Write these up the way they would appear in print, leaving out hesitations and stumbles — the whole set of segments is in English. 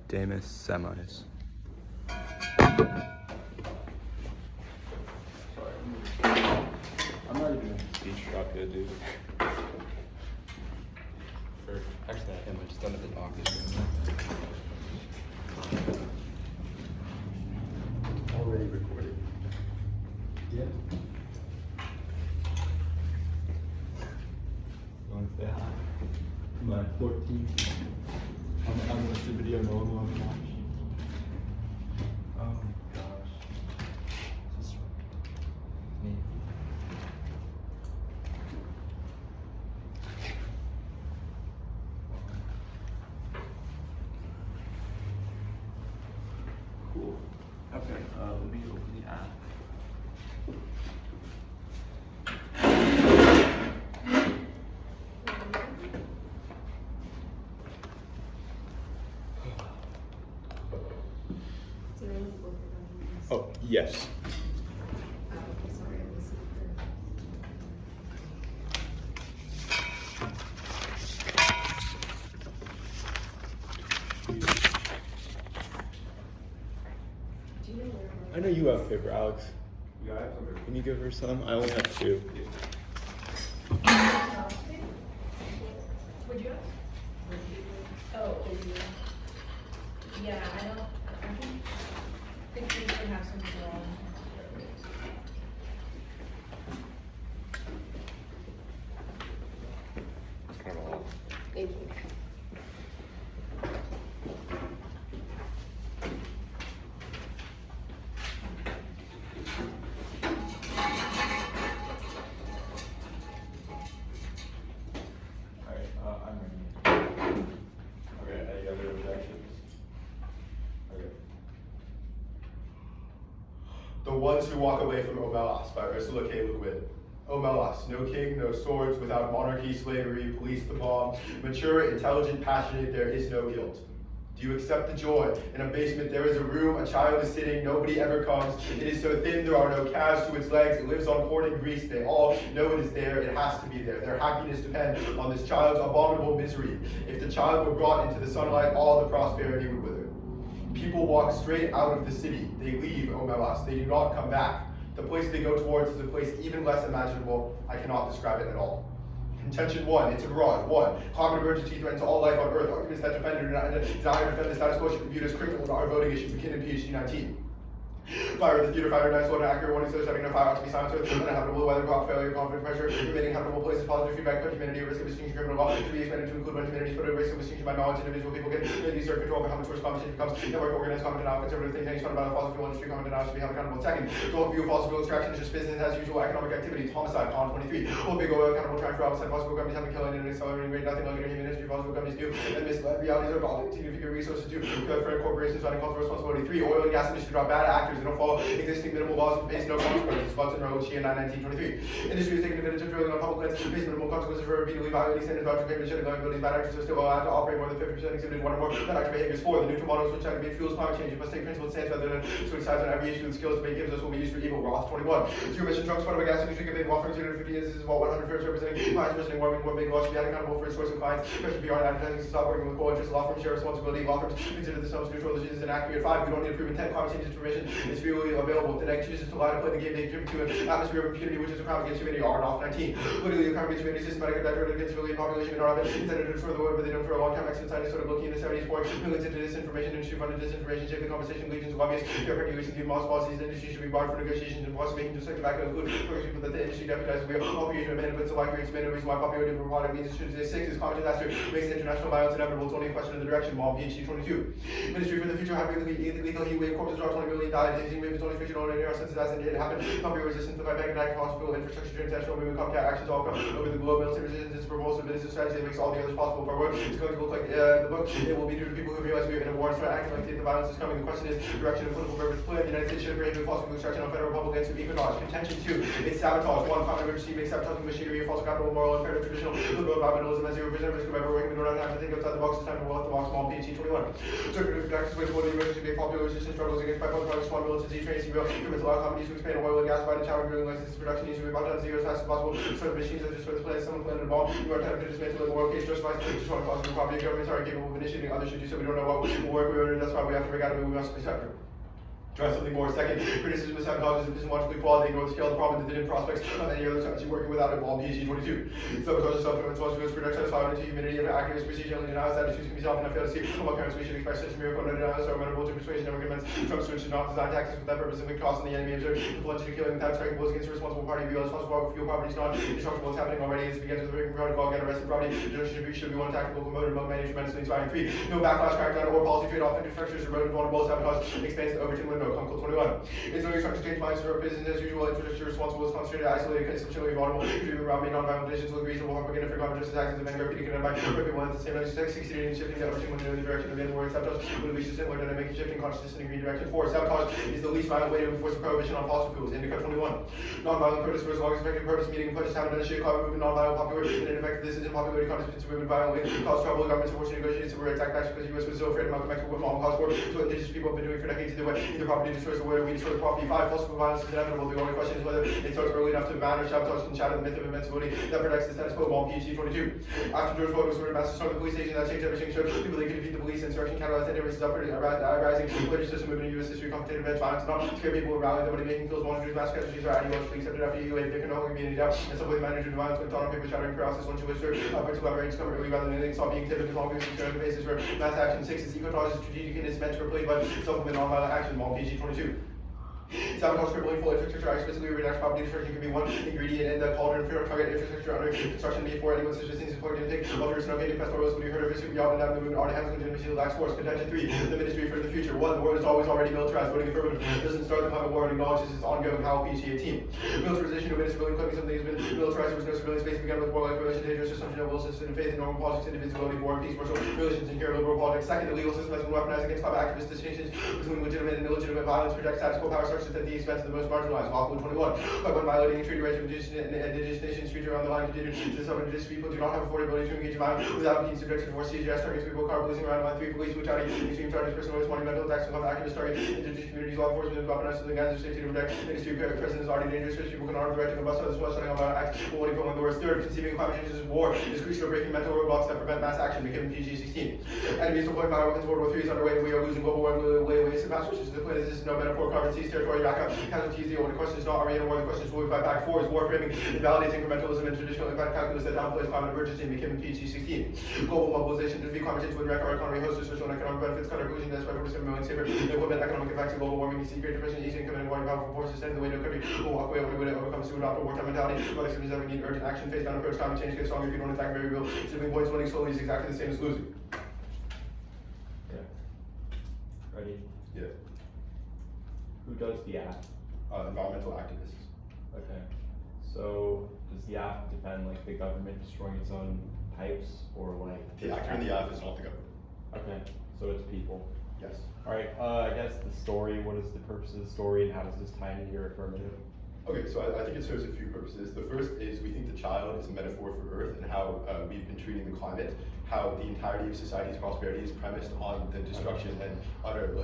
Damus semis. Sorry. I'm not even a speech drop yet, dude. Or, actually, I am. I just done at the doctor's room. Already recorded. Yeah. You want to say hi? My 14. I'm going to the video no one wants to watch. Oh my gosh. This is me. Cool. Okay, let me open the app. Oh, yes. I know you have paper, Alex. Yeah, I have some paper. Can you give her some? I only have 2. Would you? Oh, yeah, I think we should have some wrong. It's kind of a lot. Thank you. I'm ready. Okay, any other objections? Okay. The Ones Who Walk Away from Omelas by Ursula K. Le Guin. Omelas, no king, no swords, without monarchy, slavery, police, the bomb. Mature, intelligent, passionate, there is no guilt. Do you accept the joy? In a basement there is a room, a child is sitting, nobody ever comes. It is so thin there are no calves to its legs, it lives on corn and grease, they all know it is there, it has to be there. Their happiness depends on this child's abominable misery. If the child were brought into the sunlight, all the prosperity would wither. People walk straight out of the city, they leave Omelas, they do not come back. The place they go towards is a place even less imaginable, I cannot describe it at all. Contention 1, it's a mirage. 1, climate emergency threatens all life on Earth. Arguments that defend or desire to defend the status quo should be viewed as critical in our voting issue. McKinnon, PhD 19. Fire the theater, fighter, nice, low, accurate warning, so setting a fire ought to be silenced with uninhabitable weather, crop failure, conflict, pressure, remaining habitable places, positive feedback, country, humanity, risk of extinction, criminal law, to be expanded to include one humanities, but a risk of extinction by knowledge, individual people get community start control over how much worse competition becomes, network organized, common denial, conservative think tanks, funded by the fossil fuel industry, common denial should be held accountable. 2nd, don't view fossil fuel extraction as just business as usual economic activity, homicide, on 23. Hold big oil accountable, trying for outside fossil fuel companies have been killing at an accelerating rate, nothing like human history fossil fuel companies do, and misled realities are about significant resources to for corporations running cultural responsibility. 3, oil and gas industry draw bad actors, they don't follow existing minimal laws and face no consequences. Watson Road, Shea 1923. Industry is taking advantage of drilling on public lands, face minimal consequences for repeatedly violating standards, voucher payments, shedding liabilities. Bad actors are still allowed to operate more than 50% exhibited one or more bad actor behaviors. 4, the neutral models which activate fuels climate change. You must take principled stance rather than switch sides on every issue. The skills to make gives us will be used for evil. Roth 21. Zero emission trucks, funded by gas industry, giving offering 250 instances while 100 firms representing clients representing warming, one big law should be held accountable for its source of clients. Pressure beyond advertising to stop working with coal interests. Law firms share responsibility. Law firms consider themselves neutral. This is inaccurate. 5, we don't need to prove intent. Climate change information is freely available. If the next chooses to lie to play the game, they contribute to an atmosphere of impunity, which is a crime against humanity. Off 19. Literally, the crime against humanity, systematic attack against civilian population in our event, intended to destroy the world, but they done for a long time. Excellent scientists started looking in the 70s for millions into disinformation, industry funded disinformation, shape the conversation, legions, lobbyists, peer regulations, give mouse policies, the industry should be barred for negotiations, and possibly making just like tobacco include for people that the industry deputizes. We all creation of mandates, so why creates many reasons why popularity of a product means it should say. 6 is climate disaster makes international violence inevitable. It's only a question of the direction. Mall PhD 22. Ministry for the future, happy lethal heat wave, corpses drop 20 million died, hazing wave is only fictional, and our senses as it happened. Copy resistance to fight back attack, hospital, infrastructure, international movement, copycat actions all come over the globe. Military resistance is proposal, business strategy that makes all the others possible for our work. It's going to look like the book. It will be due to people who realize we are in a war and start acting like the violence is coming. The question is direction of political purpose plan. The United States should prohibit fossil fuel extraction on federal public lands through eco-terrorism. Contention 2, it's sabotage. 1, climate emergency makes sabotaging machinery, false capital, moral, imperative, traditional, liberal environmentalism as 0% risk of ever working. We don't have to think outside the box. It's time to roll out the box. Small PhD 21. Circuit practice ways for the emergency make popular resistance struggles against bipolar products. respond relatively trains zero. Governments allow companies to expand oil and gas by the tower drilling licenses production needs to be brought down to zero as fast as possible. Sort of machines that just for the planet, someone planted a bomb. You are tempted to dismantle in the world case justifies just want to cause the property. Governments are incapable of initiating, others should do so. We don't know what will work. That's why we have to break out of it. We must be separate. Try something more. Second, criticism of sabotage is epistemologically flawed. They ignore the scale of the problem and the hidden prospects of any other strategy working without it. Ball PhD 22. Sabotage is self-government responsibility for production, satisfying to humanity, every activist procedure, only denies that issues can be solved and I fail to see what parents we should express such a miracle and denials are amenable to persuasion and arguments. Trump's should not design tactics with that purpose and make cost on the enemy observed. The plunge to killing without striking blows against the responsible party. Be responsible for fuel poverty is not indestructible. It's happening already. It begins with the breaking protocol. Get arrested property. Should be one tactical component among many tremendously inspiring. 3. No backlash, crackdown, or policy trade-off infrastructures are remote and vulnerable. Sabotage expands the Overton window. Uncle 21. It's no structure change minds for business as usual. Infrastructure responsible is concentrated, isolated, essentially vulnerable. Dreaming around making non-violent conditions look reasonable. Propaganda for common justice actions of anger, repeating and by people at the same time. Succeeding in shifting the Overton window in the direction of the inward. Sabotage would least a similar dynamic shifting consciousness in a green direction. 4. Sabotage is the least violent way to enforce a prohibition on fossil fuels. Indica 21. Non-violent protest for as long as effective purpose meeting pledges haven't done a shit. Climate movement, non-violent popular, and in effect this is impopularity contest to movement violently cause trouble. Governments forced to negotiate civil rights act back because the U.S. was so afraid of Malcolm X would mom cause war. So what indigenous people have been doing for decades either way. Either property destroys the way or we destroy the property. 5. False violence is inevitable. The only question is whether it starts early enough to matter. Sabotage can shatter the myth of invincibility that protects the status quo. Ball PhD 22. After George Floyd was ordered mass storm the police station, that changed everything. Showed people they could defeat the police. Insurrection catalyzed anti-racist rising religious system movement in U.S. history, complicated events, violence, and all. Scare people who rally nobody making kills, monsters, mass casualties are ideologically accepted after you. There can no longer be any doubt. And some way the manager of violence went on paper shattering paralysis once you wish to collaborate discover early rather than anything saw being exhibited as long as it's the basis for mass action. 6 is eco-terrorism strategic and is meant to replace by self-movement non-violent action. Ball PhD 22. Sabotage crippling full infrastructure. I specifically redact property destruction can be one ingredient in the cauldron for target infrastructure under construction before anyone such as things is plugged in. Take alters no gated pest orals when you heard of it. Super beyond and the movement already has legitimacy lacks force. Contention 3. The ministry for the future. 1. The world is always already militarized. Voting affirmative doesn't start the climate war and acknowledges its ongoing. How PhD 18. Militarization of civilian claiming something has been militarized. There was no civilian space began with warlike relations, dangerous assumption of will system and faith in normal politics, indivisibility, war and peace, martial relations, and here liberal politics. 2. The legal system has been weaponized against climate activist distinctions between legitimate and illegitimate violence, projects status quo power structures at the expense of the most marginalized. Article 21. By when violating treaty rights of indigenous nations, future around the line continued to some indigenous people do not have affordability to engage in violence without being subjected to forced CGS targets people, car policing around line 3, police brutality, extreme charges, personal rights, monumental attacks on activists target indigenous communities, law enforcement, weaponized the guns of safety to protect industry. President is already dangerous. People can arm directing a bus as well, shutting off acts, what do you the words. 3. Conceiving climate change as war is crucial to breaking mental roadblocks that prevent mass action. Becoming PG 16. Enemies deploying bioweapons. World War III is underway. We are losing global warming. Ways to pass, which is the point. This is no metaphor. Carbon seas territory back up. Casualties. The only question is not are we in a war. The question is will we fight back. 4 is war framing. It validates incrementalism and traditional impact calculus that downplays climate emergency and became PG 16. Global mobilization to defeat climate change would wreck our economy, host of social and economic benefits, cut our pollution, that's 5% million safer. Implement economic effects of global warming, see great depression, easy income, and warning powerful forces, stand in the way no country will walk away. We would overcome to adopt a wartime mentality. What activities that we need urgent action, face down approach, climate change, get stronger if you don't attack very real. Simply points winning slowly is exactly the same as losing. Yeah. Ready? Yeah. Who does the act? Environmental activists. Okay. So does the act depend like the government destroying its own pipes or like The actor in the act is not the government. Okay. So it's people. Yes. Alright, I guess the story, what is the purpose of the story and how does this tie into your affirmative? Okay, so I think it serves a few purposes. The first is we think the child is a metaphor for Earth and how we've been treating the climate, how the entirety of society's prosperity is premised on the destruction and utter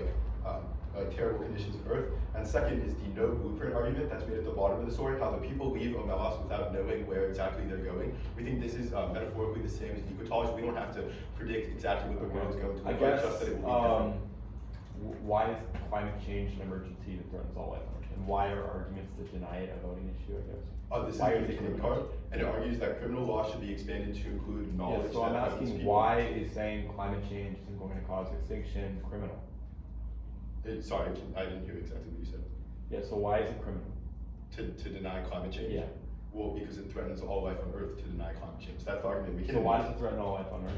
terrible conditions of Earth. And second is the no blueprint argument that's made at the bottom of the story, how the people leave Omelas without knowing where exactly they're going. We think this is metaphorically the same as eco-terrorism. We don't have to predict exactly what the world's going to look like, just that it will be different. Why is climate change an emergency that threatens all life on Earth? And why are arguments that deny it a voting issue, I guess? This why is the beginning part, and it argues that criminal law should be expanded to include knowledge. Yeah, so I'm asking why is saying climate change isn't going to cause extinction criminal? Sorry, I didn't hear exactly what you said. Yeah, so why is it criminal? To deny climate change? Yeah. Well, because it threatens all life on Earth to deny climate change. That's the argument. So why does it threaten all life on Earth?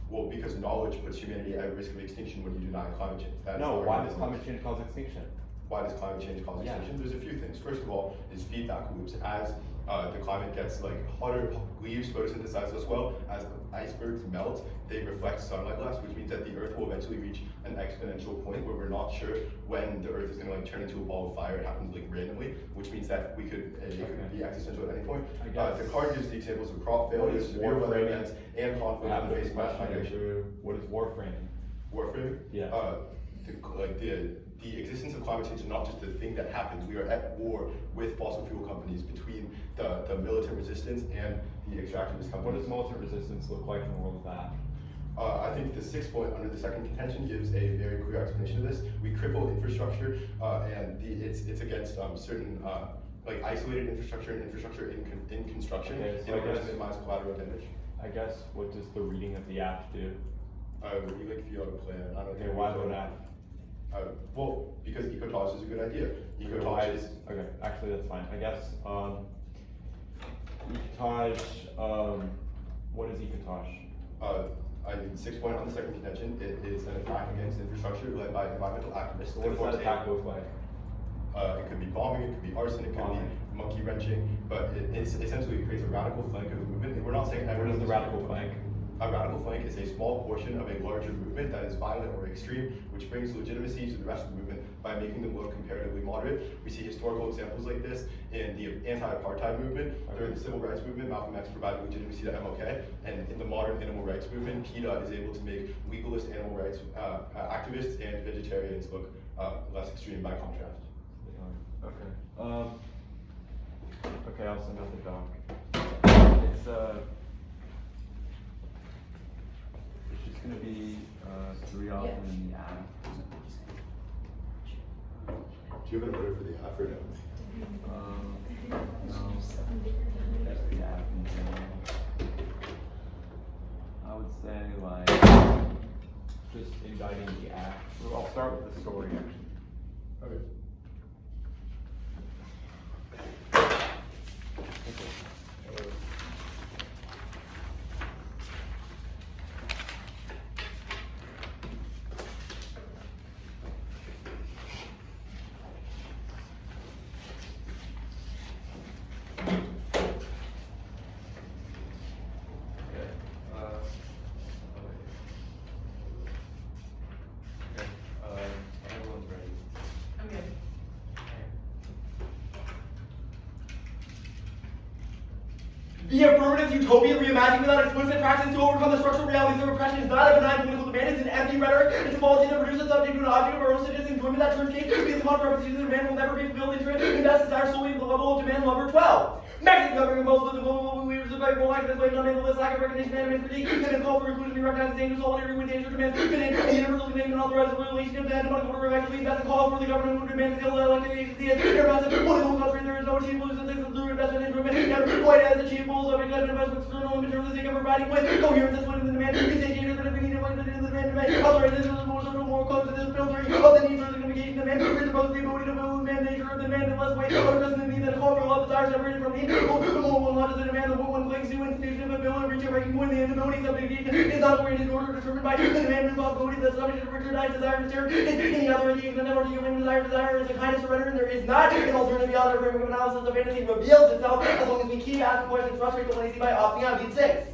Well, because knowledge puts humanity at risk of extinction when you deny climate change. No, why does climate change cause extinction? Why does climate change cause extinction? There's a few things. First of all, is feedback loops. As the climate gets hotter, leaves photosynthesize less well. As icebergs melt, they reflect sunlight less, which means that the Earth will eventually reach an exponential point where we're not sure when the Earth is going to turn into a ball of fire. It happens randomly, which means that it could be existential at any point. The card gives the examples of crop failures, severe weather events, and conflict in the face of mass migration. What is war framing? War framing? Yeah. the existence of climate change is not just a thing that happens. We are at war with fossil fuel companies between the militant resistance and the extractivist companies. What does militant resistance look like in the world of that? I think the 6th point under the second contention gives a very clear explanation of this. We cripple infrastructure, and it's against certain like isolated infrastructure and infrastructure in construction in order to minimize collateral damage. I guess, what does the reading of the act do? We like if you have a plan. I don't Okay, why would that? Well, because eco-terrorism is a good idea. Eco-terrorism is... Okay, actually that's fine. I guess, ecotage, what is ecotage? I mean, 6th point on the second contention, it is an attack against infrastructure led by environmental activists. So what does that attack look like? It could be bombing, it could be arson, it could be monkey wrenching, but it essentially creates a radical flank of the movement. And we're not saying What is the radical flank? A radical flank is a small portion of a larger movement that is violent or extreme, which brings legitimacy to the rest of the movement by making them look comparatively moderate. We see historical examples like this in the anti-apartheid movement. During the civil rights movement, Malcolm X provided legitimacy to MLK, and in the modern animal rights movement, PETA is able to make legalist animal rights activists and vegetarians look less extreme by contrast. Okay. Okay, I'll send out the doc. It's just gonna be 3 off in the app. Do you have an order for the app or no? No. Just the app in general. I would say like just indicting the app. I'll start with the story actually. Okay. Everyone's ready. I'm good. The affirmative utopia reimagined without explicit practice to overcome the structural realities of oppression is not a benign political demand, it's an empty rhetoric. It's a policy that reduces the subject to an object of our own sadistic enjoyment that turns case because the amount of repetition of the demand will never be fulfilled into it, and that's desire solely to the level of demand number 12. Mexican government most of the global leaders of by lack of this way, not able to lack of recognition and critique, and it's called for inclusion to be recognized as dangerous, solidarity with danger demands, and a universal demand and authorized relation of that among order effectively invest call for the government to demand the elected agency and irrespective of political country, there is no achievable statistics through investment improvement, and quite as achievable of investment external and materialistic and providing with coherence that's within the demand, contagion, but if we need to find the demand, authorization of the more close to this filtering of the needs for the communication demand, which suppose the ability to move the nature of the demand in less way, or addressing the need that a call for love desire separated from the more one lot of the demand of what one clings to institution of ability to reach a breaking point, the inability of subjugation is not operated in order determined by the demand and responsibility that's subject to recognize desire to share is any other indication that never human desire is a kind of surrender, and there is not an alternative beyond our framework of analysis of fantasy reveals itself as long as we keep asking questions, frustrate the lazy by opting out. Lead 6.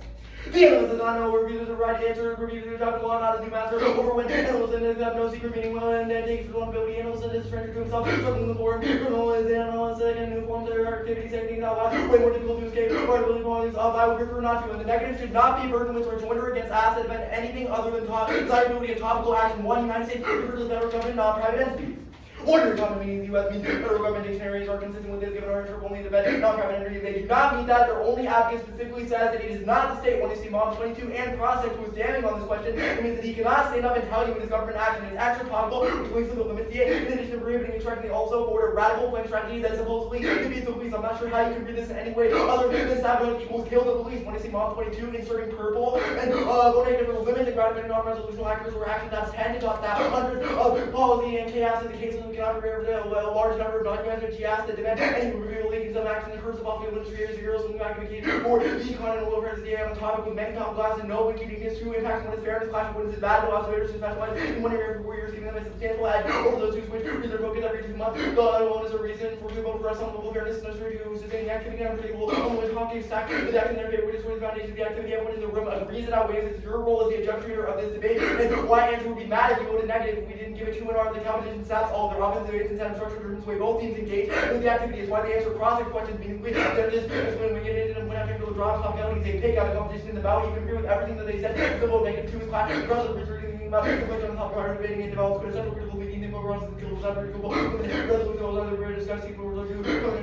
The analyst does not know or reviews the right answer, reviews the job of law, not a new master, over when analysts have no secret meaning, well, and takes responsibility, analyst is a stranger to himself, struggling with the forum, criminal is analyst, and new forms of their activities, saying things out loud, way more difficult to escape, or ability qualities of, I would prefer not to, and the negative should not be burdened with rejoinder against asset event anything other than desirability of topical action. 1, United States refers to the federal government, not private entities. Order economy in the U.S. means federal government dictionaries are consistent with this given our interval only the bed, non-private entities. They do not mean that. Their only advocate specifically says that it is not the state. When you see Model 22 and Crossix who is damning on this question, it means that he cannot stand up and tell you it is government action. It is extra topical, which links to the limits the in addition to prohibiting extracting also for a radical flank strategy that supposedly defeats the police. I'm not sure how you can read this in any way other than establishing equals kill the police. When you see Model 22 inserting purple and voting for limits and gratifying non-resolutional actors or action that's 10 to that hundreds of policy and chaos in the case of we cannot prepare for a large number of documents which he has to demand any reveal leakings of action that occurs above the administrators of heroes and activities for the economy and welfare of the on the topic with many top class and no wiki his true impacts when it's fairness clash when it's bad no observators who specialize in 1 year every 4 years giving them a substantial edge over those who switch read their focus every 2 months. God alone is a reason for good vote for us on local fairness and necessary to sustain the activity and unpredictable only talking stack the action in their favor which is the foundation of the activity. Everyone in the room agrees that outweighs it's your role as the adjudicator of this debate and why Andrew would be mad if we voted negative if we didn't give it 2 and R the competition stats all their offensive aids and structure driven way both teams engage in the activity is why the answer crossing questions meaningfully judges is when we get into them when after the draw top penalties they pick out a competition in the battle you can agree with everything that they said the vote negative 2 is class across the research about reflect on the topic of debating and develop critical thinking, think over the skills that are critical, resolution of other very discussing over the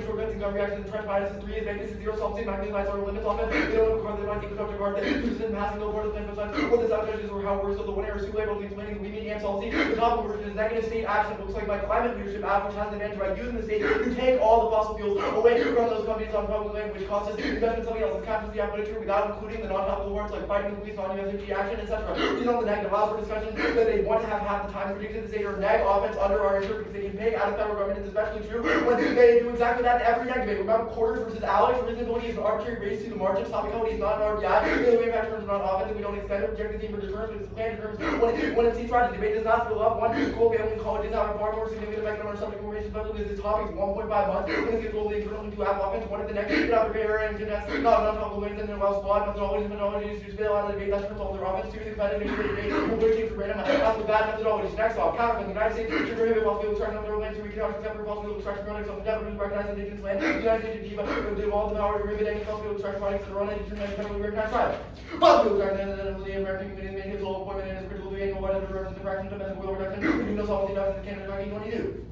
short events and gut reactions and trend biases. 3 is vagueness is 0 self-esteem, magnify our limits often. They don't record the might take the subject hard, that uses in passing no part of the emphasize or the subject is or how worse of the one error 2 labels explaining we mean and self-esteem. The topic version is negative state action. Looks like my climate leadership app, which has the advantage by using the state to take all the fossil fuels away from those companies on public land, which causes investment in something else. It captures the literature without including the non-topical words like fighting the police, non-USFG action, etc. These are the negative allows for discussion that they want to have half the time predicted the state or neg offense under our insurance because they can pay out of federal government. It's especially true when they do exactly that in every neg debate. Remember quarters versus allies. Reasonability is an arbitrary race to the margins. Topicality is not an RBI. The way terms are not offense and we don't extend it. Reject the team for deterrence, but it's a plan determines when it's each right. The debate does not fill up. One goal family colleges have a far more significant effect on our subject information, especially because this topic is 1.5 months. When it's globally internal to have offense, one of the next get out prepare and gymnast, not non-topical ways and then well squad methodologies to fail out of the debate. That's for their offense. 2 the competitive debate. We'll go for random. That's the bad methodologies. Next off, counter in the United States should prohibit fossil fuel extraction of their land. 2 we cannot accept fossil fuel extraction products of the devil to recognize indigenous land. The United States Geneva will do all the power to prohibit any fossil fuel extraction products that are unindigenous and federally recognized tribes. Fossil fuel extraction and the American community maintains low employment and is critical to the annual budget of the fraction of the oil reduction. We know solvency enough in Canada 1922.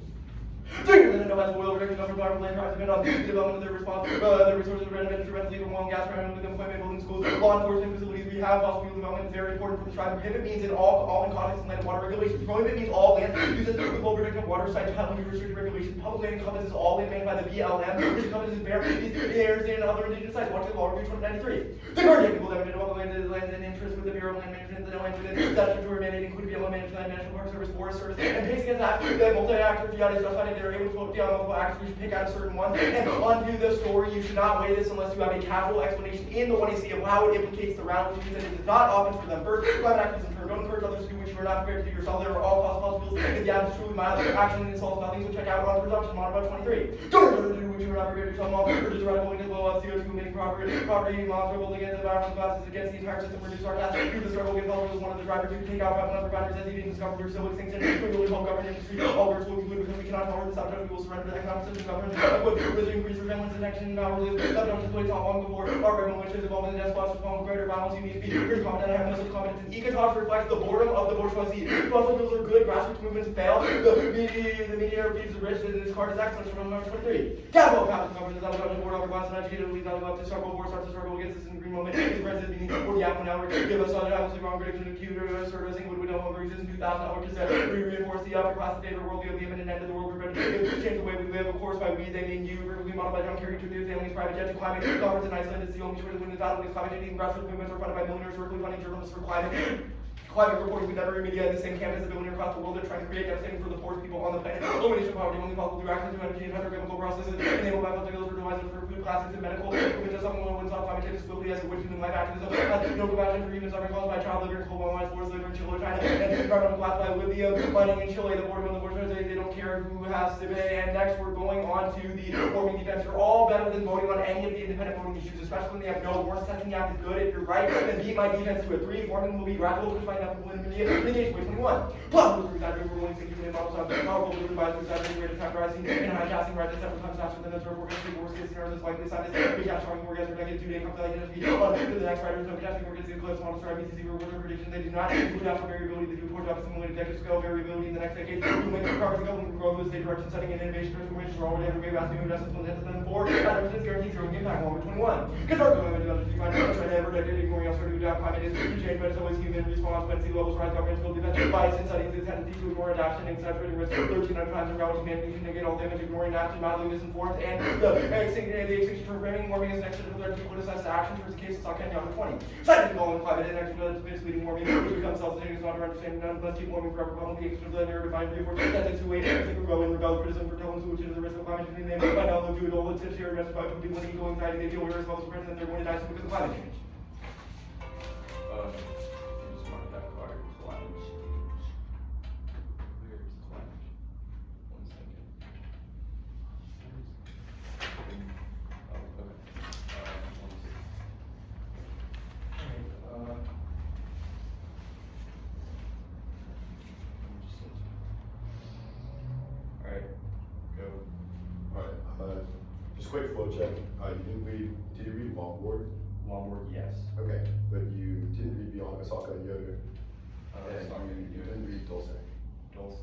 3 within the domestic oil reduction of the land tribes depend on the development of their response, their resources, renovation, instruments, legal, oil and gas, with employment, building schools, law enforcement facilities. We have fossil fuel development is very important for the tribe. Prohibit means in all in context of land and water regulations. Prohibit means all land uses with oil protection of water site penalty restricted regulations. Public land encompasses all land made by the BLM, which encompasses bare areas and other indigenous sites. Watch the law review 2093. The guardian people that have developed land and interest with the Bureau of Land Management, the land within statutory mandate include BLM management, National Park Service, Forest Service, and PICs against that. The multi-actor fiat is justified if they're able to vote fiat multiple actors. We should pick out a certain one. And onto the story, you should not weigh this unless you have a capital explanation in the 1AC of how it implicates the route, which means that it is not often for them. First, climate activism. Don't encourage others to do what you are not prepared to do yourself. There are all fossil fuels. If the atom is truly mild, action and insults nothing. So check out on presumption on about 23. Don't do what you are not prepared to do yourself. Or just radical against low of CO2 emitting property, mobs rebel against the environmental classes against the entire system. Reduce our task. Do the struggle against fossil fuels. One of the drivers to take out another providers as even discovered through civil extinction. We really help government industry. All words will conclude because we cannot tolerate the subject. We will surrender the economic system government. With increased surveillance and action. Now we're living subject to place not long before. Our rebel which has evolved in the despots with greater violence. You need to be very confident and have mental confidence. And Eco-terrorism reflects the boredom of the bourgeoisie. Fossil fuels are good, grassroots movements fail. The media feeds the rich, and this card is excellent from number 23. Capital government is not about the board over class and educated, leads not about to struggle for, starts to struggle against this in green moment. His president being or the Apple network give us other absolutely wrong prediction of Q servicing would no longer exist in 2000 network is that we reinforce the upper class favor world of the imminent end of the world. We're to change the way we live. Of course, by we they mean you. Perfectly modeled by John Kerry to the families, private jet to climate. Governments in Iceland is the only choice to win the battle against climate change. Even grassroots movements are funded by millionaires directly funding journalists for climate reporting with every media in the same campus, a billionaire across the world. They're trying to create devastating for the poorest people on the planet. Elimination of poverty only possible through access to energy and petrochemical processes enabled by particular fertilizers for food, plastics, and medical. Which is something that wins off climate change as quickly as it would human life activism. No compassion for human suffering caused by child labor in coal mines, forced labor in Chile, China, and environmental collapse by lithium mining in Chile. The boredom of the bourgeoisie, they don't care who has to pay. And next, we're going on to the warming defense. You're all better than voting on any of the independent voting issues, especially when they have no warrants. Testing the act is good. If you're right, then beat my defense to a 3. Warming will be radical, which might have in media. Litigation 21. Plus, with exaggerating for ruling 60 million models of powerful delivered by exaggerating rate of time rising and high casting rises several times faster than the third orgasm. Worst case scenario is likely side is big catastrophic orgasm for decades 2 days from identity. On to the next writers, no catastrophic orgasm eclipse models for IBCC reward predictions. They do not include natural variability. They do report up simulated decade scale variability in the next decade. To make the progress go and grow the state direction setting and innovation transformation are already underway. Vast new investments will enhance them forward. Adoptions guarantees zero impact. Number 21. Constructive limit development to find out that ever decade ignoring else to adapt climate is to change, but it's always human response when sea levels rise. Governments will defend bias in studies, the tendency to ignore adaptation, exaggerating risk 1300 times in relative humanity to negate all damage, ignoring adaptation, mildly misinformed, and the extinction programming, warming is next to the threat to politicize action towards the case of South Kenya under 20. Scientific law and climate and extra misleading warming, which becomes self-sustaining, is not our understanding, none must keep warming forever, publicly extra the narrative mind reinforced, that is who wait, I think rebel and rebel criticism for telling solution to the risk of climate change, they by now look to it all, it's here, arrested by people with equal anxiety, they feel worse about the president, they're going to die soon because of climate change. Just mark that card. Climate change. Where's climate change? 1 second. Oh, okay. 1 second. Alright, go. Alright, just quick flow check. Did you read Longboard? Longboard, yes. Okay, but you didn't read Beyond Osaka and Yoder. And you didn't read Dulce. Dulce.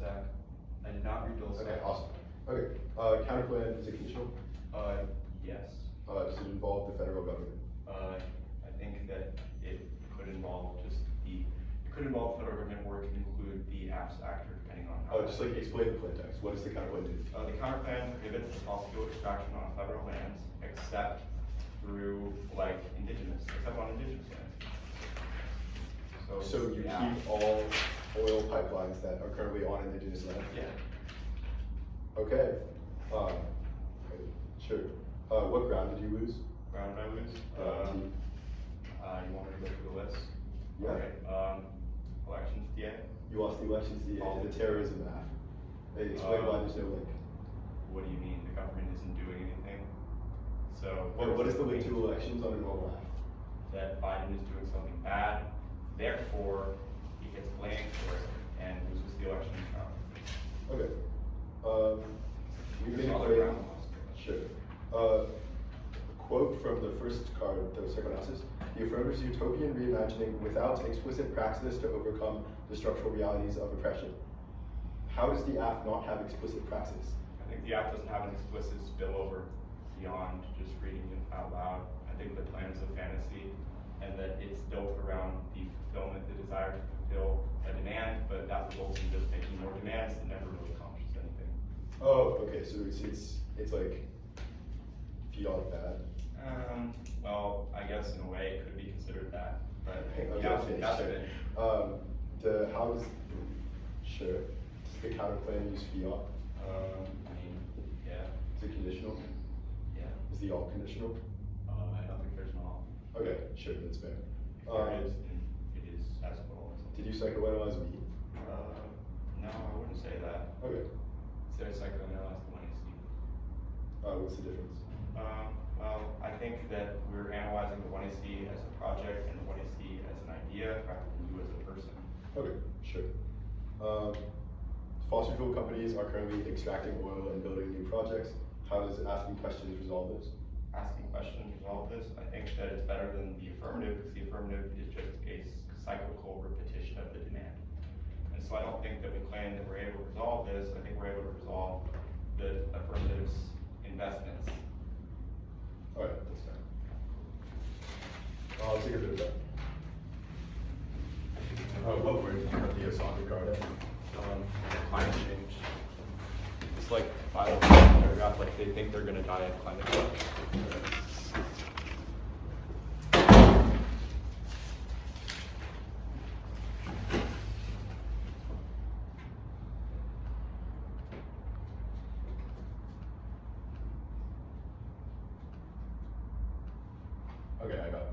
I did not read Dulce. Okay, awesome. Okay, counterplan, is it conditional? Yes. Does it involve the federal government? I think that it could involve it could involve the federal government, or it could include the apps actor, depending on how. Oh, just like explain the plain text. What does the counterplan do? The counterplan prohibits fossil fuel extraction on federal lands, except through, like, except on indigenous lands. So you yeah. keep all oil pipelines that are currently on indigenous land? Yeah. Okay, sure. What ground did you lose? Ground did I lose? You want me to go through the list? Yeah. Okay. Elections, DA. You lost the elections, the terrorism app. They explain why there's no link. What do you mean? The government isn't doing anything? So What is the link to elections on a normal app? That Biden is doing something bad, therefore he gets blamed for it and loses the election. Okay. You made a Other claim. ground loss. Sure. Quote from the first card, the Psychoanalysis. The affirmative's utopian reimagining without explicit praxis to overcome the structural realities of oppression. How does the app not have explicit praxis? I think the app doesn't have an explicit spillover beyond just reading it out loud. I think the plan is a fantasy, and that it's built around the fulfillment, the desire to fulfill a demand, but that results in just making more demands that never really accomplishes anything. Oh, okay, so it's like fiat bad. Well, I guess in a way it could be considered that, but Okay, yeah, okay, that's sure. it. Does the counterplan use fiat? I mean, yeah, Is it conditional? yeah. Is the all conditional? I don't think there's an all. Okay, sure, that's fair. There is, then it is as well. Did you psychoanalyze me? No, I wouldn't say that. Okay. Say psychoanalyze the one you see. What's the difference? Well, I think that we're analyzing the 1AC as a project and the 1AC as an idea rather than you as a person. Okay, sure. Fossil fuel companies are currently extracting oil and building new projects. How does asking questions resolve this? Asking questions resolve this. I think that it's better than the affirmative, because the affirmative is just a cyclical repetition of the demand. And so I don't think that we claim that we're able to resolve this. I think we're able to resolve the affirmative's investments. All right, that's fair. I'll take a bit of that. Where did you put the Assange card in? Climate change. It's like 5 paragraph, like they think they're gonna die of climate change. Okay, I got it.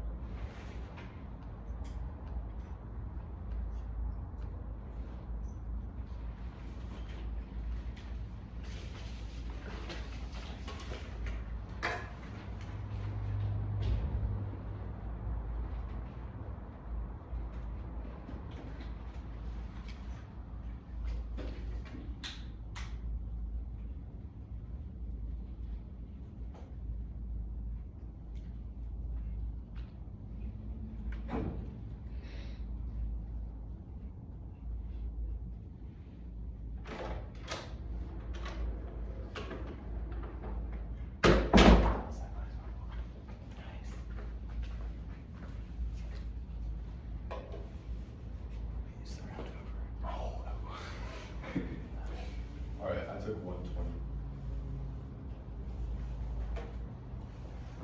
Alright, I took 120.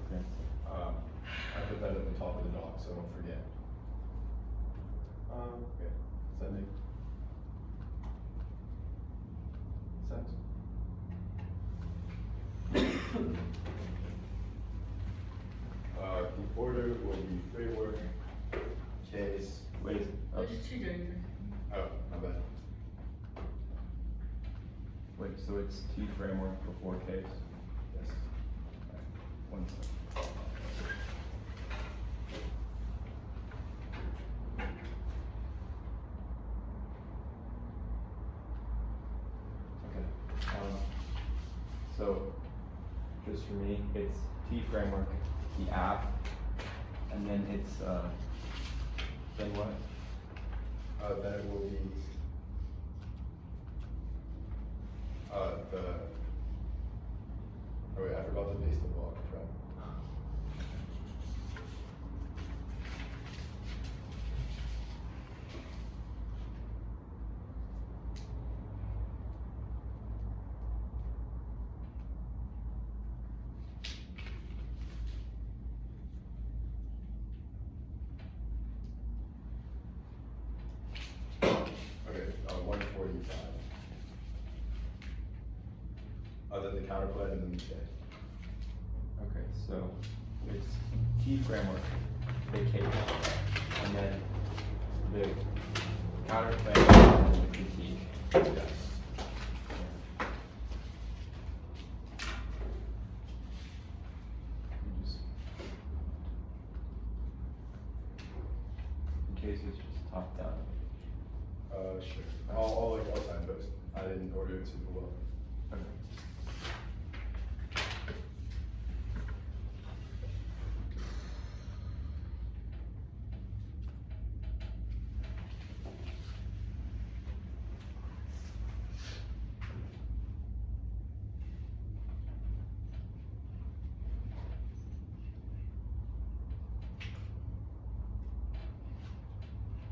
Okay. I put that at the top of the doc, so don't forget. Okay, sending. Sent. The order will be framework, case. Wait, Just two drinks. Oh, my bad. wait, so it's T framework before case? Yes. One second. Okay. So, just for me, it's T framework, the app, and then it's, then what? Then it will be oh wait, I forgot to base the block. Crap. Okay, 145. Then the counterplan and then the K. Okay, so it's T framework, the K, and then the counterplan and the critique. Yes. Just, in case it's just top down. Sure. I'll signpost. I didn't order it super well. Okay.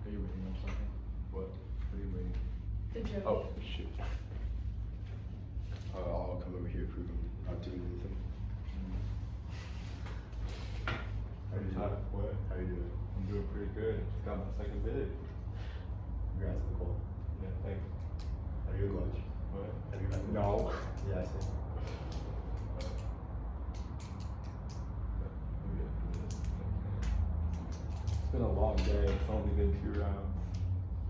Are you waiting on something? What? What are you waiting? The joke. Oh, shit. I'll come over here, prove I'm not doing anything. How you doing? What? How you doing? I'm doing pretty good. Just got my second bid. Congrats on the call. Yeah, thanks. Have you had lunch? What? Have you had lunch? No. Yeah, I see. It's been a long day. It's only been 2 rounds.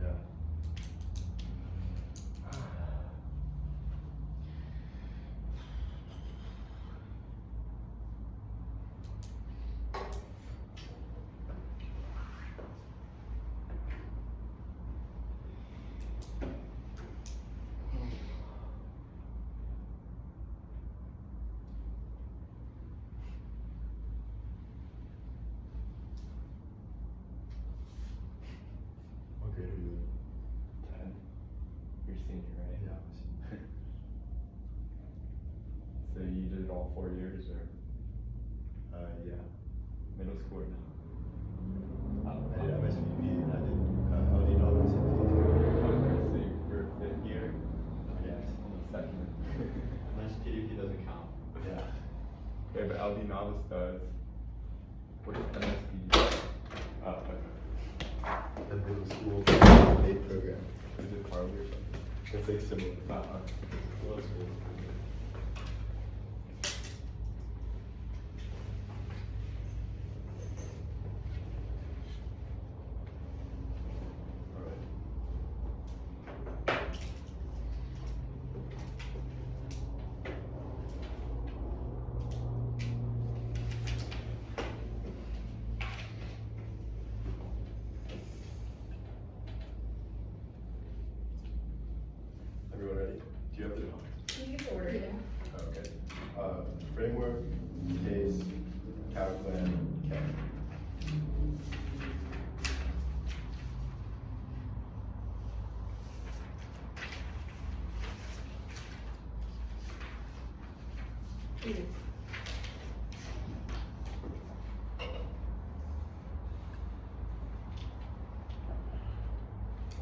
Yeah. What grade are you in? 10. You're senior, right? Yeah. So you did it all 4 years, or Yeah. middle school or no? I did MSPB and I did LD Damus and Okay, so you're 5th year? Yes. Almost second. Unless PDP doesn't count. Yeah. Okay, but LD novice does. What is MSPD? Oh, okay. The middle school aid program. Is it Harvard or something? It's like similar. Okay. Middle school. Alright. Everyone ready? Do you have the You can order it. Okay. Framework, case, counterplan, K. It is.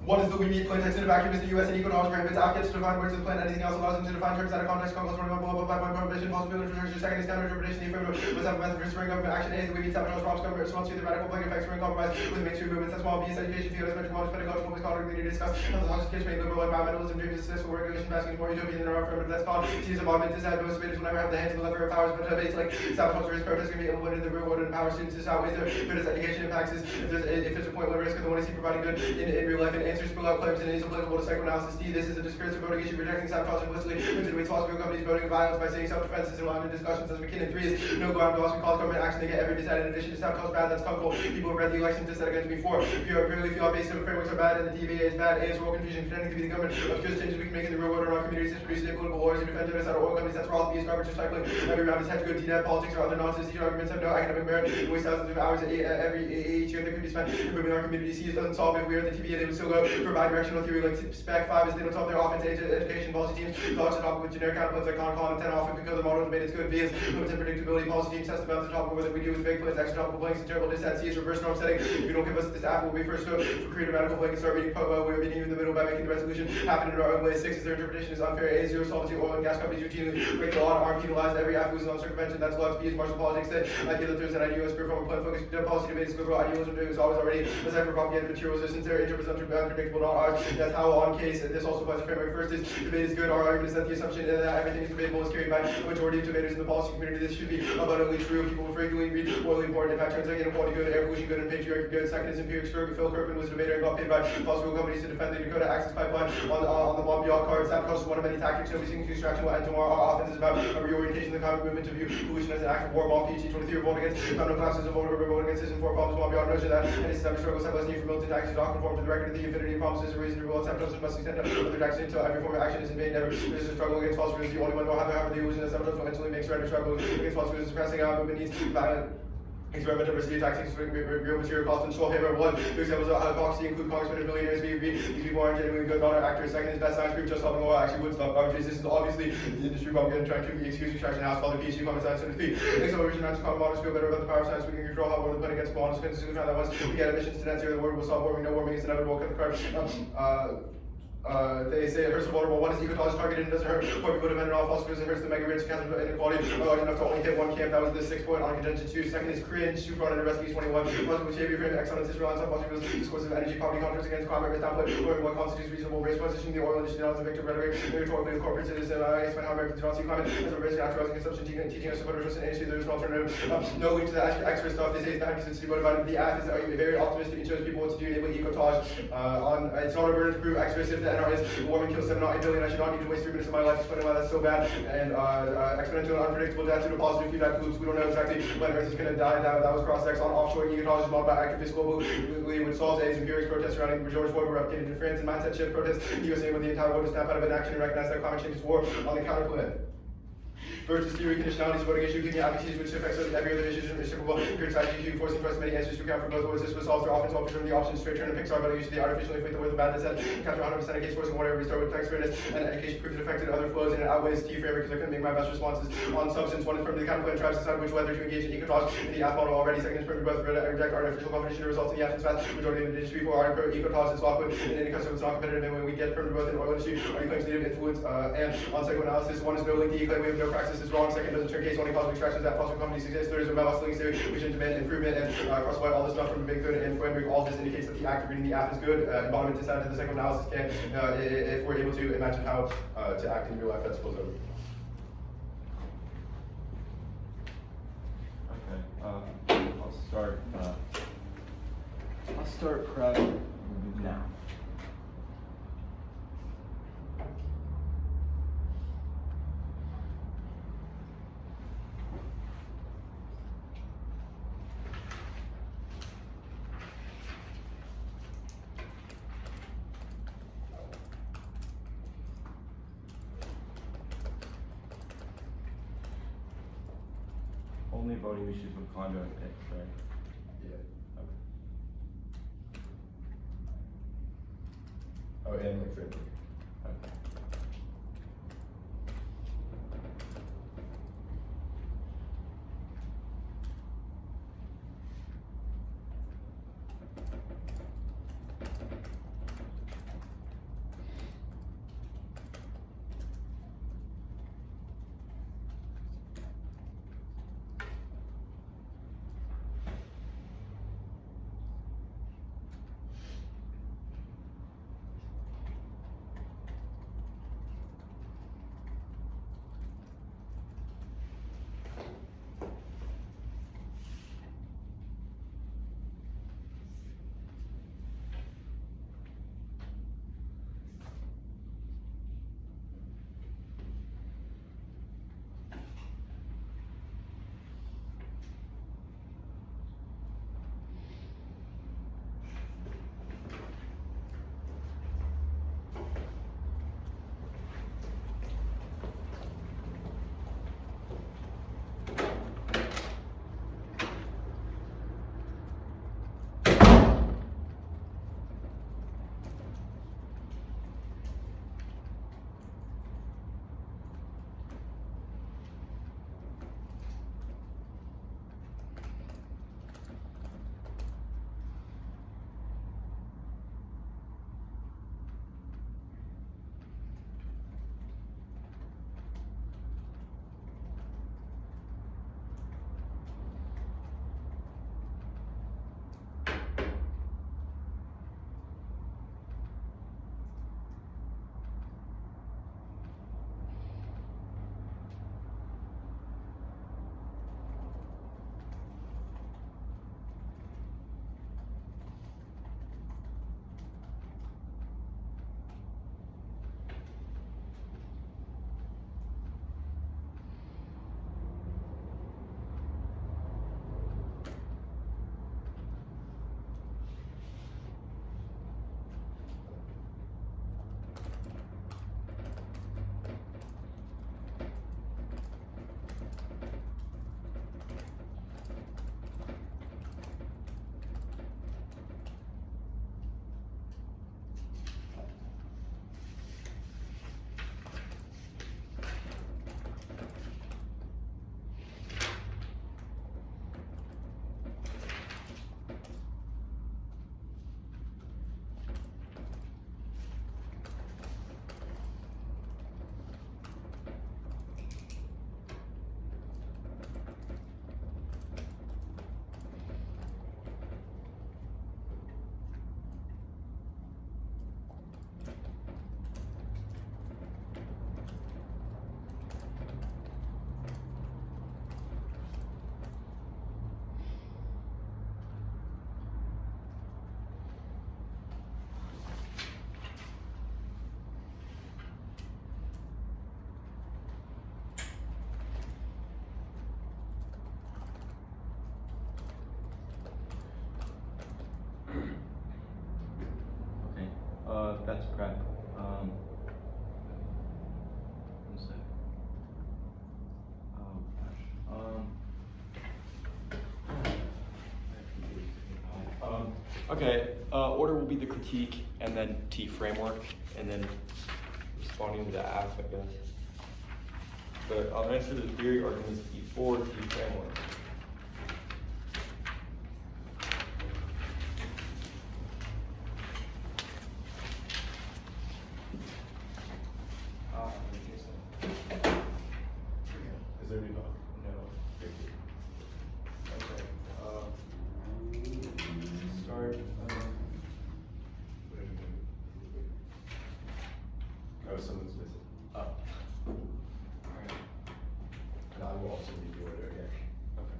What is the immediate context in a vacuum? Is the U.S. and eco-terrorism prohibits applicants to define words of the plan? Anything else allows them to define terms out of context. Congress 21 by prohibition, possibility of research. Second is counter interpretation. The affirmative was have a method for spring government action. A is the way we sabotage problems government response to the radical plague effects spring compromise with mainstream movements. That's small. B is education field as mentioned. Modern pedagogical public scholarly leader to discuss how the logic kids make liberal environmentalism, dreams of successful regulation, basking more utopian than our affirmative. That's called. C is embodiment. This has no space whenever have the hands and the lever of powers, but debates like sabotage risk protest can be implemented in the real world and empower students to outweigh their fitness education impacts. Is if there's a point where risk of the one is providing good in real life and answers Spurlock claims and is applicable to psychoanalysis. D. This is a discursive voting issue rejecting sabotage implicitly. Considering fossil fuel companies voting violence by saying self-defense is in line with discussions as McKinnon. 3 is no ground loss. We call government action to get every decided in addition to sabotage bad. That's comfortable. People have read the election to set against me. 4. Purely feel based on frameworks are bad and the TVA is bad. A is world confusion pretending to be the government of just changes we can make in the real world in our communities. It's producing political wars and defending us out of oil companies. That's raw. B is garbage recycling. Every round is had to go DNAT politics or other nonsense. These arguments have no academic merit. We waste thousands of hours every each year that could be spent improving our community. C is doesn't solve it. We are the TVA. They would still go provide directional theory like spec 5 is they don't talk their offense education policy teams. Dogs to talk with generic counterpoints like con and 10 often because the model is made its good. B is limited predictability. Policy teams test about the topic whether we do with big plays, extra topical blanks, and terrible dissent. C is reverse norm setting. If you don't give us this app, we'll be first to create a radical blank and start reading we're meeting you in the middle by making the resolution happen in our own way. 6 is their interpretation is unfair. A is zero solvency. Oil and gas companies routinely break the law and aren't penalized. Every app loses on circumvention. That's law. B is martial politics. That idea that there's an ideal spirit from a plan focused policy debate is liberal idealism is always already a type of propaganda materials since their interpreters unpredictable, not ours. That's how on case this also applies to framework. First is debate is good. Our argument is that the assumption that everything is debatable is carried by a majority of debaters in the policy community. This should be abundantly true. People frequently read morally important impact turns like inequality good, air pollution good, and patriarchy good. Second is empirics. Phil Kirkman was a debater and got paid by fossil fuel companies to defend the Dakota Access Pipeline on the bomb yacht card. Sabotage is one of many tactics. Nobody's seeking extraction will end tomorrow. Our offense is about a reorientation of the climate movement to view pollution as an act of war. Bomb PhD 23 revolt against criminal classes of voter revolt against system for problems. Bomb yacht notion that any systemic struggles have less need for militant actions to not conform to the record of the infinity of promises and reason to revolt. Sabotage must extend to other actions until every form of action is in vain. Never is a struggle against falsehood is the only one who will have the illusion that sabotage will eventually make surrender struggle against falsehood is suppressing our movement needs violent experimental diversity tactics with real material cost and control. Paper 1. Two examples of hypocrisy include congressmen and millionaires. These people aren't genuinely good, not actors. Second is best science proof just helping actually would stop garbage. This is obviously the industry propaganda trying to excuse extraction house called the PhD common science and P. Acceleration and common models feel better about the power of science. We can control how we're putting against models. Consistently found that once we get emissions to net zero, the world will stop warming. No warming is inevitable. Cut the carbon. They say it hurts the vulnerable. One is eco-terrorism targeted and doesn't hurt poor people dependent on fossil fuels. It hurts the mega rich because of inequality. Large enough to only hit one camp. That was the 6 point on contention 2. Second is cringe. Super on Rescue 21. Positive behavior frame. Excellence is reliance on fossil fuels. Discourse of energy poverty contracts against climate risk downplay. Learning what constitutes reasonable race positioning the oil industry not as a victim rhetoric. Rhetorically of corporate citizens. Explain how Americans do not see climate as a risk after consumption. Teaching us to put our trust in industry. There is an alternative. No link to the expert stuff. They say it's bad because it's motivated. The app is very optimistic and shows people what to do. Enable eco-tage. It's not a burden to prove experts if the NR is warming kills 7 not 8 billion. I should not need to waste 3 minutes of my life explaining why that's so bad. And exponential and unpredictable death due to positive feedback loops. We don't know exactly when Earth is going to die. That was cross-sex on offshore eco-tage is not about activists globally, which solves A's empirics protests surrounding George Floyd were replicated in France and mindset shift protests. The USA with the entire world to snap out of inaction and recognize that climate change is war on the counterplan. First is theory conditionality is voting issue, giving advocacies which affects every other issue, reciprocal, criticizing issue, forcing for as many answers to account for both. What is this resolves their offense while preserving the options, straight turn and Pixar, but usually artificially inflate the way the badness and capture 100% of case forcing whatever, restart with text fairness and education proves it affected other flows, and it outweighs T framework because I couldn't make my best responses on substance. One is from the counterplan tribes decide which whether to engage in eco-tage in the app model already. Second is from both reject artificial competition results in the absence fast. Majority of indigenous people are pro eco-tage and swap with in any custom it's not competitive, and when we get from both in oil industry, already claims native influence and on psychoanalysis. One is no link to claim we have no praxis is wrong. Second doesn't turn case only cause extractions that fossil companies exist. Third is about hustling theory, which demand improvement and cross-apply all this stuff from big good and framework. All this indicates that the act of reading the app is good. Embodiment to the psychoanalysis can if we're able to imagine how to act in real life. That spills over. Okay, I'll start prep now. Only voting issues with conduct, right? Yeah. Okay. Oh, and like framework. Okay. Okay, order will be the critique, and then T framework, and then responding to the F, I guess. But I'll answer the theory arguments before T framework. Is there any bug? No. Okay. Start. Oh, someone's missing. Up. Alright. And I will also need the order again. Okay.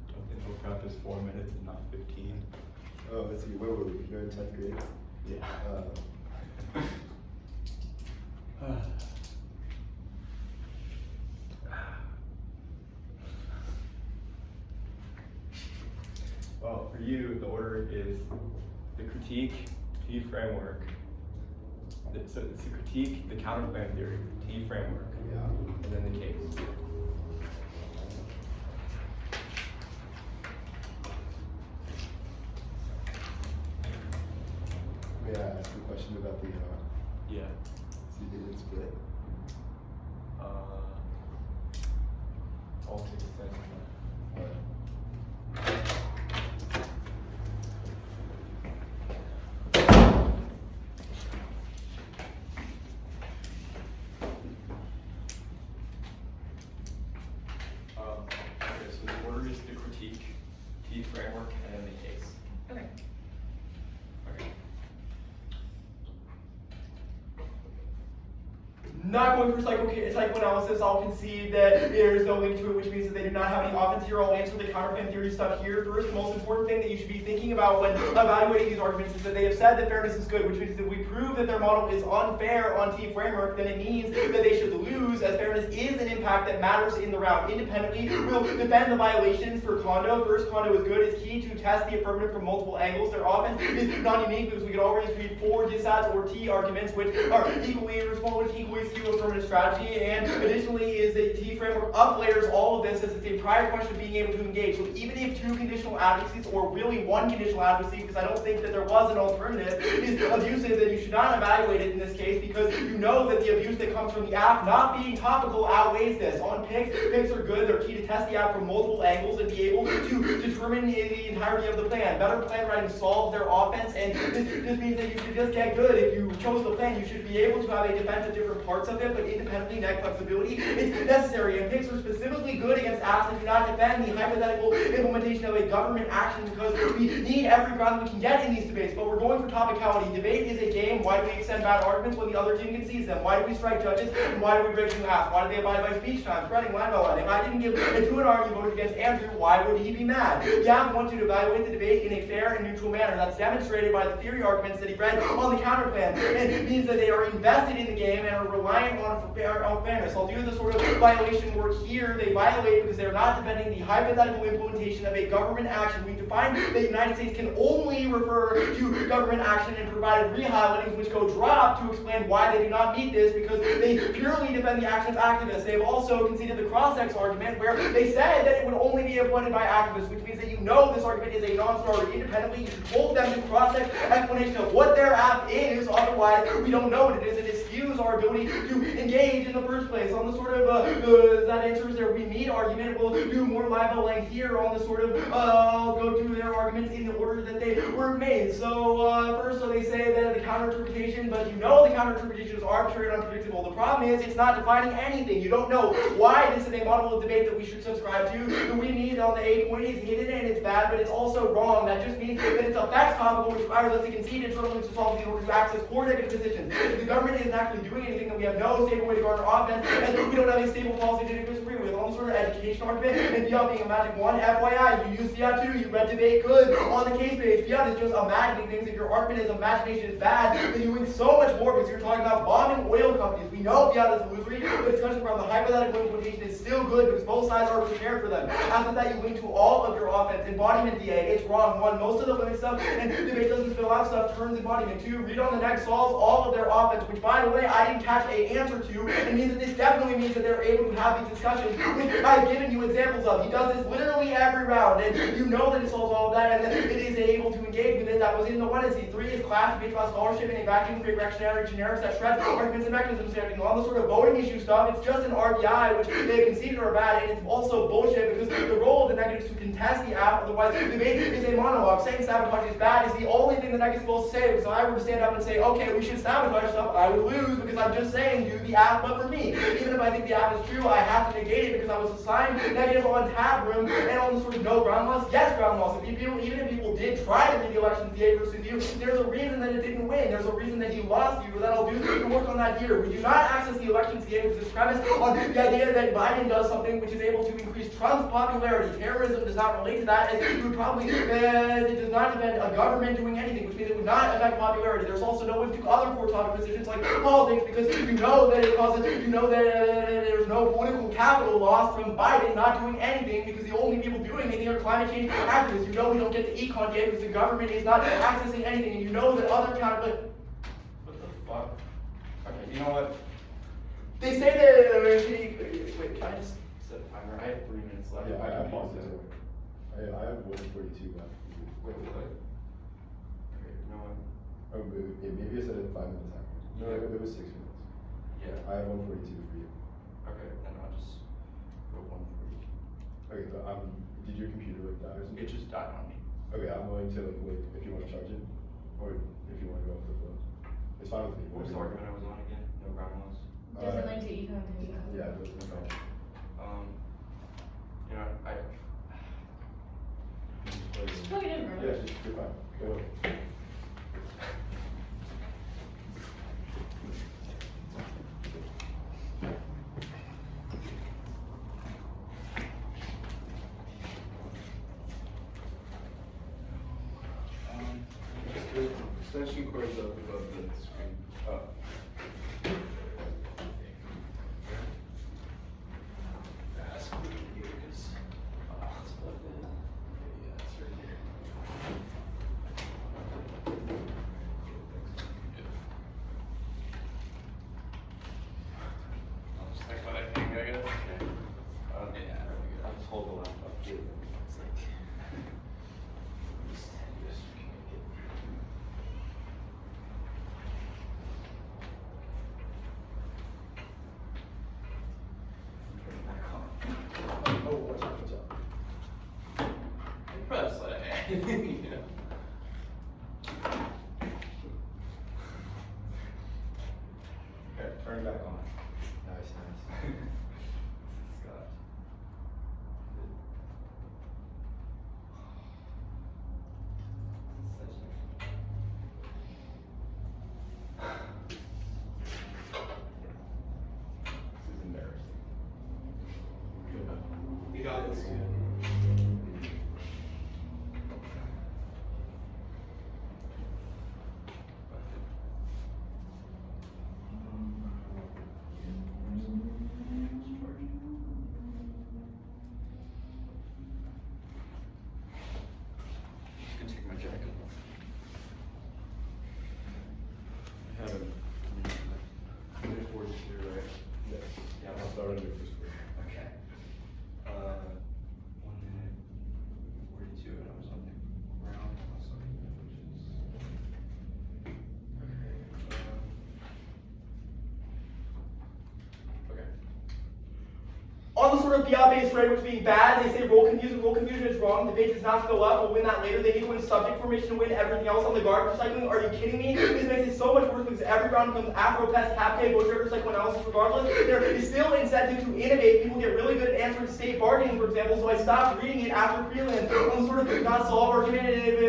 Don't think hookup is 4 minutes and not 15. Oh, let's see, where were we? You're in 10th grade? Yeah. Well, for you, the order is the critique, T framework. So it's the critique, the counterplan theory, T framework, Yeah. and then the case. May I ask a question about the Yeah. civilian split? I'll take a second. Okay, so the order is the critique, T framework, and then the case. Okay. Okay. Not going for psychoanalysis, I'll concede that there is no link to it, which means that they do not have any offense here. I'll answer the counterplan theory stuff here first. The most important thing that you should be thinking about when evaluating these arguments is that they have said that fairness is good, which means that if we prove that their model is unfair on T framework, then it means that they should lose, as fairness is an impact that matters in the round. Independently, we'll defend the violations for Kondo. First, Kondo is good. It's key to test the affirmative from multiple angles. Their offense is non-unique because we could always read 4 dissads or T arguments, which are equally responsible, equally skew affirmative strategy, and additionally is that T framework uplayers all of this as it's a prior question of being able to engage. So even if 2 conditional advocacies, or really 1 conditional advocacy, because I don't think that there was an alternative, is abusive, then you should not evaluate it in this case, because you know that the abuse that comes from the app not being topical outweighs this. On PICs are good. They're key to test the app from multiple angles and be able to determine the entirety of the plan. Better plan writing solves their offense, and this means that you should just get good. If you chose the plan, you should be able to have a defense of different parts of it, but independently net flexibility is necessary. And PICs are specifically good against apps that do not defend the hypothetical implementation of a government action, because we need every ground we can get in these debates. But we're going for topicality. Debate is a game. Why do we extend bad arguments when the other team concedes them? Why do we strike judges? And why do we break new apps? Why do they abide by speech time, spreading, line by line? If I didn't give a 2-and-R, you voted against Andrew, why would he be mad? The app wants you to evaluate the debate in a fair and neutral manner. That's demonstrated by the theory arguments that he read on the counterplan. It means that they are invested in the game and are reliant on fairness. I'll do the sort of violation work here. They violate because they're not defending the hypothetical implementation of a government action. We define that the United States can only refer to government action and provided re-highlightings which go drop to explain why they do not meet this, because they purely defend the action of activists. They have also conceded the cross-ex argument, where they said that it would only be implemented by activists, which means that you know this argument is a non-starter. Independently, you should hold them to cross-ex explanation of what their app is, otherwise we don't know what it is, and it skews our ability to engage in the first place. On the sort of that answers their we meet argument, we'll do more libel length here on the sort of I'll go through their arguments in the order that they were made. So first, so they say that the counter-interpretation, but you know the counter-interpretation is arbitrary and unpredictable. The problem is it's not defining anything. You don't know why this is a model of debate that we should subscribe to. The we need on the A point is hidden and it's bad, but it's also wrong. That just means that it's a facts topical, which requires us to concede determinants to solve in order to access core negative positions. If the government isn't actually doing anything, then we have no stable way to garner offense, and we don't have a stable policy to disagree with. On the sort of education argument, and fiat being a magic one. FYI, you use fiat too, you read debate good on the case page. Fiat is just imagining things. If your argument is imagination is bad, then you're doing so much more because you're talking about bombing oil companies. We know fiat is illusory, but discussion from the hypothetical implementation is still good because both sides are prepared for them. After that, you link to all of your offense. Embodiment DA, it's wrong. One, most of the limit stuff and debate doesn't fill out stuff turns embodiment. Two, read on the next solves all of their offense, which by the way, I didn't catch an answer to. It means that this definitely means that they're able to have these discussions, which I've given you examples of. He does this literally every round, and you know that it solves all of that, and that it is able to engage with it. That was in the 1 and C. 3 is class based on scholarship and a vacuum for reactionary generics that shred arguments and mechanisms and everything. On the sort of voting issue stuff, it's just an RBI, which they conceded are bad, and it's also bullshit because the role of the negative is to contest the app, otherwise debate is a monologue. Saying sabotage is bad is the only thing the negative is supposed to say. So I were to stand up and say, okay, we should sabotage stuff, I would lose because I'm just saying do the app, but for me. Even if I think the app is true, I have to negate it because I was assigned negative on tab room and on the sort of no ground loss, yes ground loss. Even if people did try to read the election DA versus you, there's a reason that it didn't win. There's a reason that he lost you, but that'll do to work on that here. We do not access the election DA because it's premised on the idea that Biden does something which is able to increase Trump's popularity. Terrorism does not relate to that, and it would probably, it does not depend on a government doing anything, which means it would not affect popularity. There's also no link to other core topic positions like politics because you know that it causes, you know that there's no political capital loss from Biden not doing anything because the only people doing anything are climate change activists. You know we don't get the econ data because the government is not accessing anything, and you know that other counter. What the fuck? Okay, you know what? They say that. Wait, can I just set a timer? I have 3 minutes left. Yeah, I paused it. I have 142 left. Wait, what? Okay, you know what? Oh, maybe I said it 5 minutes time. No, Yeah. it was 6 minutes. Yeah. I have 142 for you. Okay, then I'll just go 140. Okay, but did your computer die or something? It just died on me. Okay, I'm willing to like wait if you want to charge it, or if you want to go off the floor. It's fine with me. What was the argument I was on again? No ground loss? Does it link to econ? Yeah, that's fine. You know, Just plug it in, bro. Yeah, you're fine. Go ahead. Extension cords up above the screen. Oh. That's weird here because it's plugged in. Yeah, it's right here. I'll just take what I think, I guess. Yeah, I'll just hold the laptop. it's like. Just Oh, watch out, watch out. press like, you know. Okay, turn it back on. Nice, nice. Scott. This is embarrassing. You got this, dude. Just gonna take my jacket off. I haven't. Minute 42, right? Yes. Yeah, I'll start on your first word. Okay. 1 minute 42, and I was on the ground also, which is. Okay. On the sort of fiat-based frameworks being bad, they say role confusion is wrong. Debate does not fill up. We'll win that later. They need to win subject formation to win everything else on the guard recycling. Are you kidding me? This makes it so much worse because every round becomes Afro-Pest, Tapke, Baudrillard, Psychoanalysis regardless. There is still incentive to innovate. People get really good at answering state bargaining, for example, so I stopped reading it after prelims. On the sort of not solve argument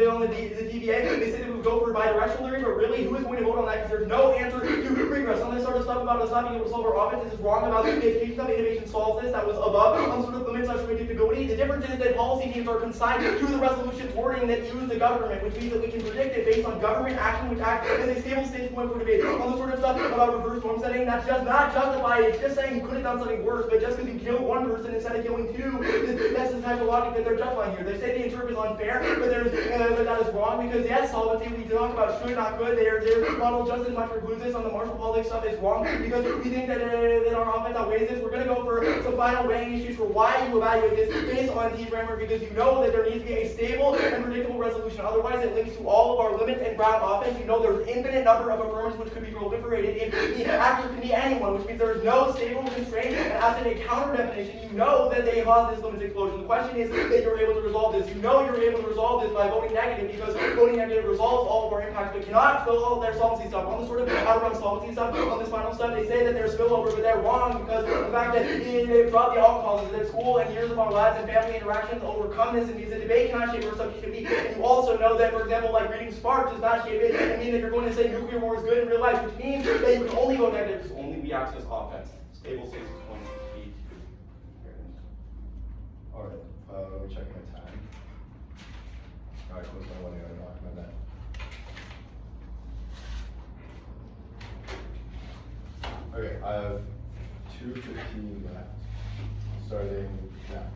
on the DVA, they say that we've go for bidirectional learning, but really, who is going to vote on that? Because there's no answer to regress. Some of this sort of stuff about us not being able to solve our offense, this is wrong about the education stuff. Innovation solves this. That was above sort of limits of predictability. The difference is that policy teams are consigned to the resolution's wording that use the government, which means that we can predict it based on government action, which acts as a stable state point for debate. On the sort of stuff about reverse norm setting, that's just not justified. It's just saying you could have done something worse, but just because you killed one person instead of killing two, that's the type of logic that they're justifying here. They say the interpret is unfair, but that is wrong because yes, solvency we talk about should, not good. Their model just as much precludes this on the Marshall politics stuff is wrong because we think that our offense outweighs this. We're going to go for some final weighing issues for why you evaluate this based on T framework because you know that there needs to be a stable and predictable resolution. Otherwise, it links to all of our limits and ground offense. You know there's an infinite number of affirmatives which could be proliferated. If the actor can be anyone, which means there is no stable constraint, and absent a counter definition, you know that they cause this limits explosion. The question is that you're able to resolve this. You know you're able to resolve this by voting negative because voting negative resolves all of our impacts, but cannot fill all of their solvency stuff. On the sort of outer solvency stuff, on this final stuff, they say that there's spillover, but they're wrong because of the fact that it brought the all causes that school and years of our lives and family interactions overcome this, and means the debate cannot shape our subjectivity. And you also know that, for example, like reading Spark does not shape it. I mean that you're going to say nuclear war is good in real life, which means that you can only vote negative because only we access offense. Stable states is going to be. Alright, let me check my time. Alright, close my 1 hour document then. Okay, I have 2:15 left, starting now.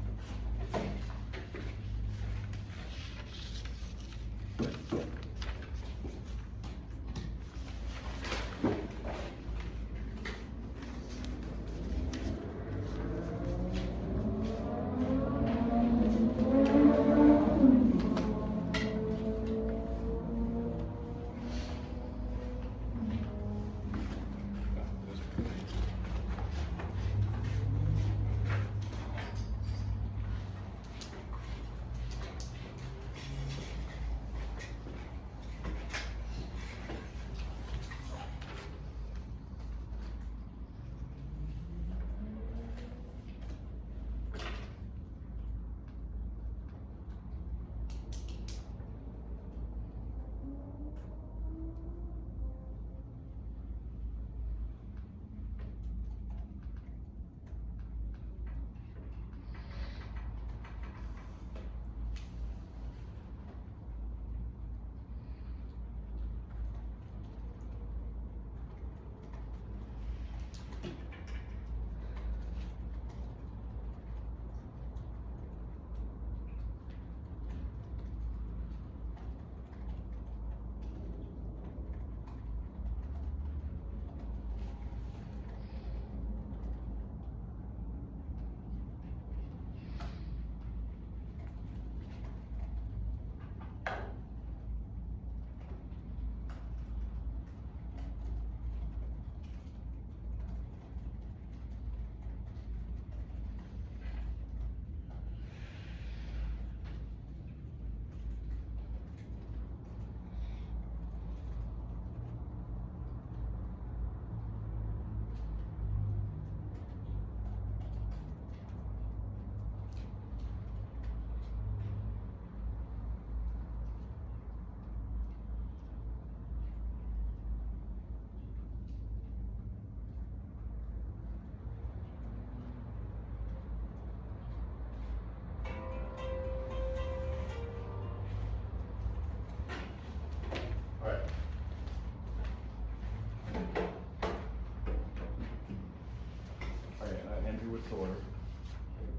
Order.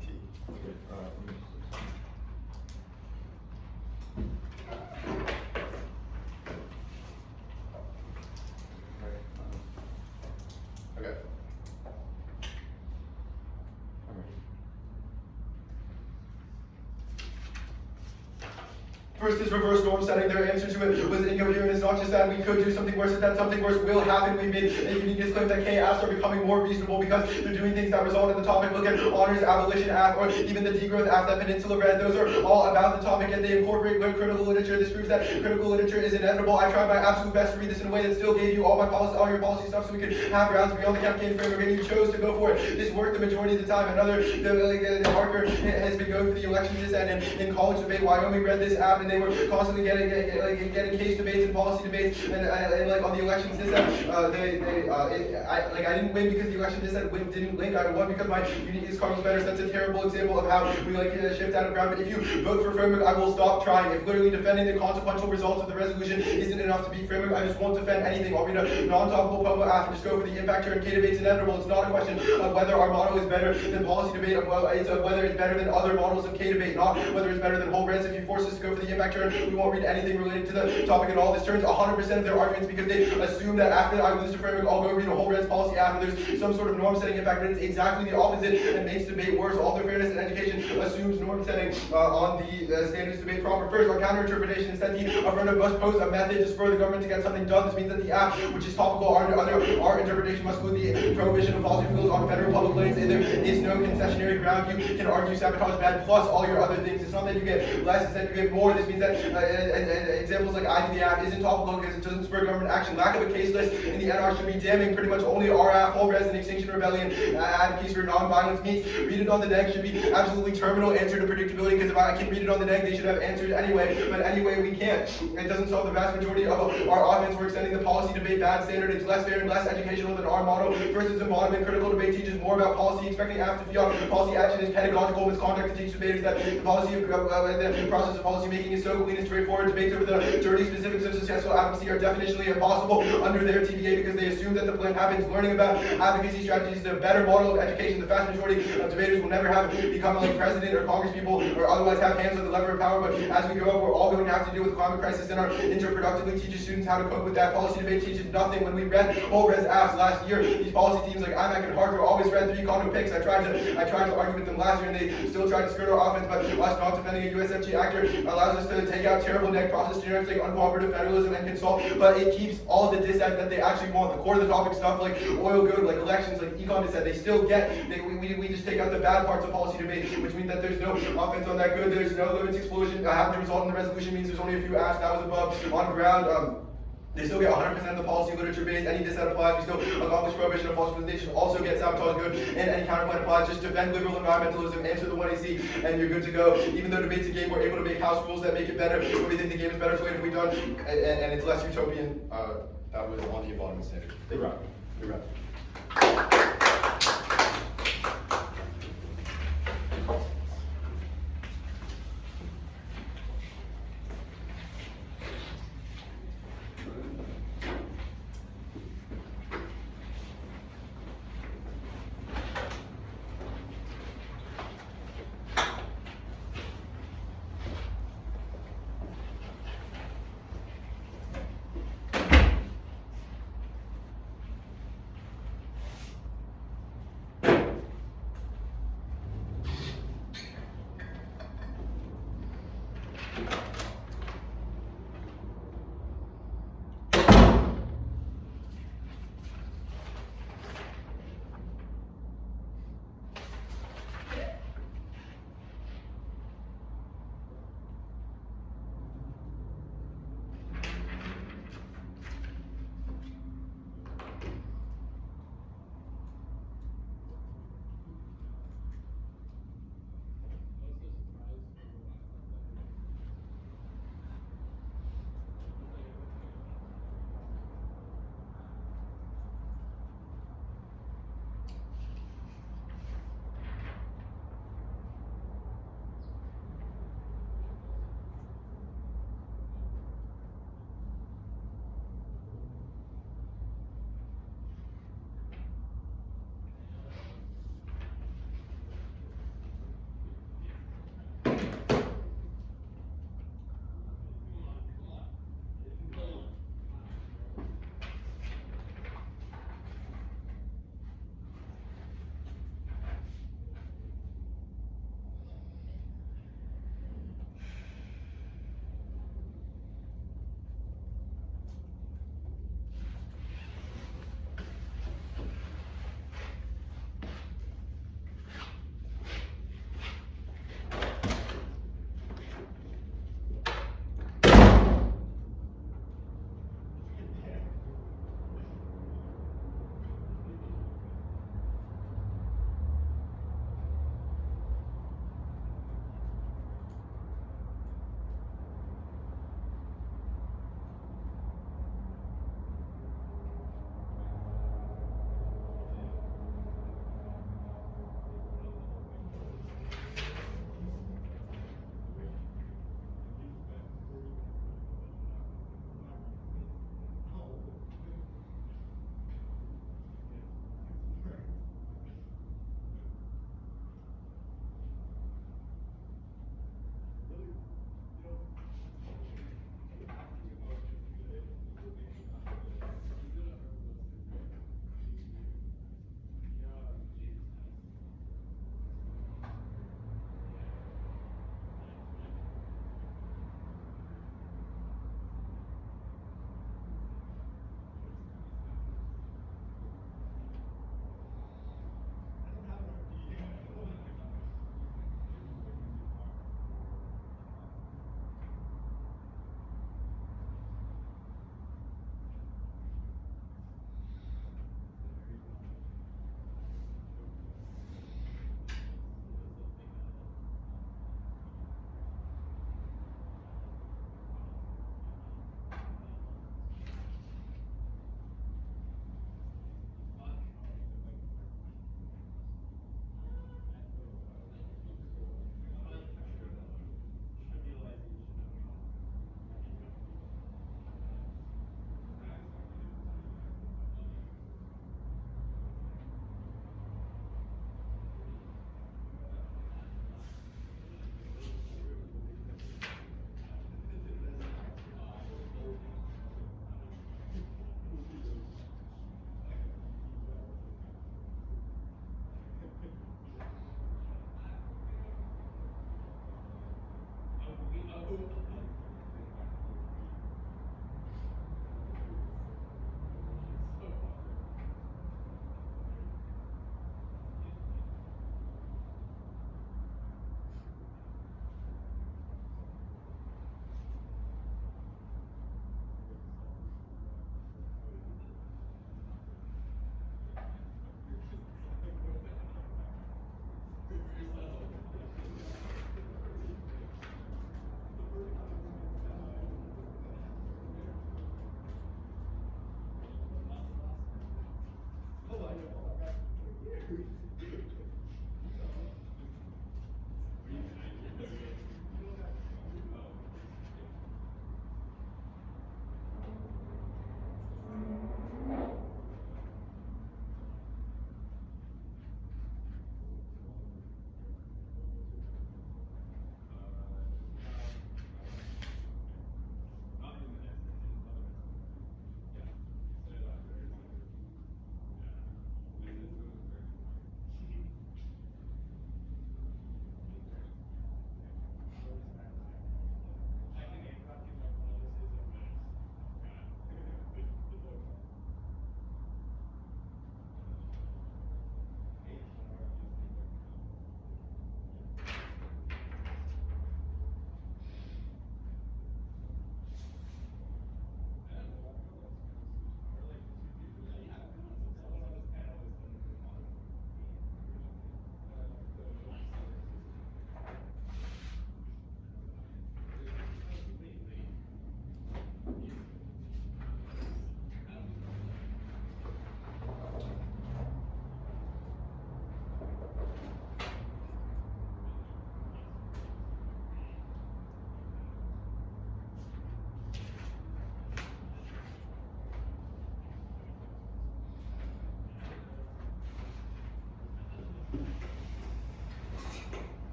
T. Okay, let me just- Okay. First is reverse norm setting. Their answer to it was incoherent. It's not just that we could do something worse, it's that something worse will happen. We made a unique claim that K-apps are becoming more reasonable because they're doing things that result in the topic. Look at honors, abolition act, or even the degrowth act that Peninsula read. Those are all about the topic and they incorporate critical literature. This proves that critical literature is inevitable. I tried my absolute best to read this in a way that still gave you all your policy stuff so we could have grounds beyond the campaign framework, and you chose to go for it. This worked the majority of the time. Another, Harker has been going for the elections and in college debate. Wyoming read this app and they were constantly getting case debates and policy debates, and like on the election system, I didn't win because the election system didn't link. I won because my unionist Carlos Better sets a terrible example of how we shift out of ground. But if you vote for Framework, I will stop trying. If literally defending the consequential results of the resolution isn't enough to beat Framework, I just won't defend anything. I'll read a non-topical poem after, just go for the impact turn. K debate's inevitable. It's not a question of whether our model is better than policy debate, it's of whether it's better than other models of K debate, not whether it's better than whole res. If you force us to go for the impact turn, we won't read anything related to the topic at all. This turns 100% of their arguments because they assume that after I lose to Framework, I'll go read a whole res policy after there's some sort of norm setting impact, but it's exactly the opposite and makes debate worse. All their fairness in education assumes norm setting on the standards debate proper. First, our counter interpretation is that the affirmative must pose a method to spur the government to get something done. This means that the act, which is topical, our interpretation must include the prohibition of fossil fuels on federal public lands. There is no concessionary ground. You can argue sabotage bad plus all your other things. It's not that you get less, it's that you get more. This means that examples like I do the app isn't topical because it doesn't spur government action. Lack of a case list in the NR should be damning. Pretty much only our app, whole res, and Extinction Rebellion advocates for non-violence means. Read it on the neg should be absolutely terminal answer to predictability, because if I can read it on the neg, they should have answered anyway, but anyway we can't. It doesn't solve the vast majority of our offense. We're extending the policy debate bad standard. It's less fair and less educational than our model. First, it's embodiment. Critical debate teaches more about policy, expecting apps to fiat. Policy action is pedagogical misconduct to teach debaters that the policy of the process of policy making is so clean and straightforward. Debates over the dirty specifics of successful advocacy are definitionally impossible under their TVA because they assume that the plan happens. Learning about advocacy strategies is a better model of education. The vast majority of debaters will never have become like president or congresspeople or otherwise have hands on the lever of power, but as we grow up, we're all going to have to deal with the climate crisis, and our interproductively teaches students how to cope with that. Policy debate teaches nothing. When we read whole res apps last year, these policy teams like IMAC and Harvard always read 3 condo picks. I tried to argue with them last year, and they still tried to skirt our offense, but us not defending a USFG actor allows us to take out terrible neg process generics like uncooperative federalism and consult, but it keeps all the dissent that they actually want. The core of the topic stuff like oil good, like elections, like econ dissent, they still get. We just take out the bad parts of policy debate, which means that there's no offense on that good. There's no limits explosion having to result in the resolution means there's only a few apps that was above on ground. They still get 100% of the policy literature based. Any dissent applies. We still accomplish prohibition of falsification. Also get sabotage good, and any counterpoint applies. Just defend liberal environmentalism, answer the 1AC, and you're good to go. Even though debate's a game, we're able to make house rules that make it better. But we think the game is better played if we done, and it's less utopian. That was on the embodiment standard. You're right. You're right.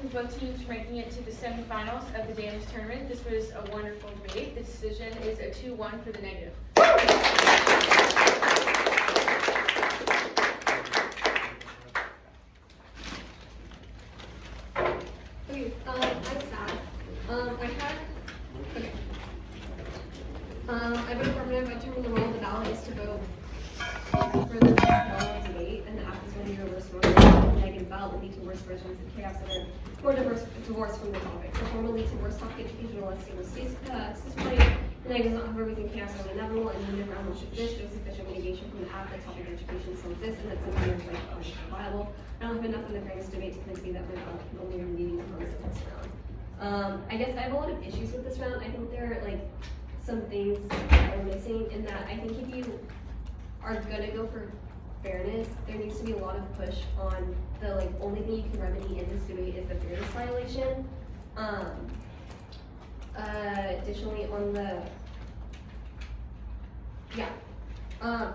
to both teams for making it to the semifinals of the Damus tournament. This was a wonderful debate. The decision is a 2-1 for the negative. Okay, I'm sad. I've been affirmative. I determined the role of the ballot is to vote for the ballot debate, and the app is going to be reverse voting. The negative ballot will lead to worse versions of chaos that are more divorce from the topic. The former lead to worse topic education unless stable systematic. The negative is not however in chaos are inevitable, and the round which exists shows sufficient mitigation from the app that topic education still exists, and that something is like viable. I don't have enough in the fairness debate to convince me that my ballot can only remedy the harms of this round. I guess I have a lot of issues with this round. I think there are like some things that are missing in that. I think if you are gonna go for fairness, there needs to be a lot of push on the like only thing you can remedy in this debate is the fairness violation. Additionally on the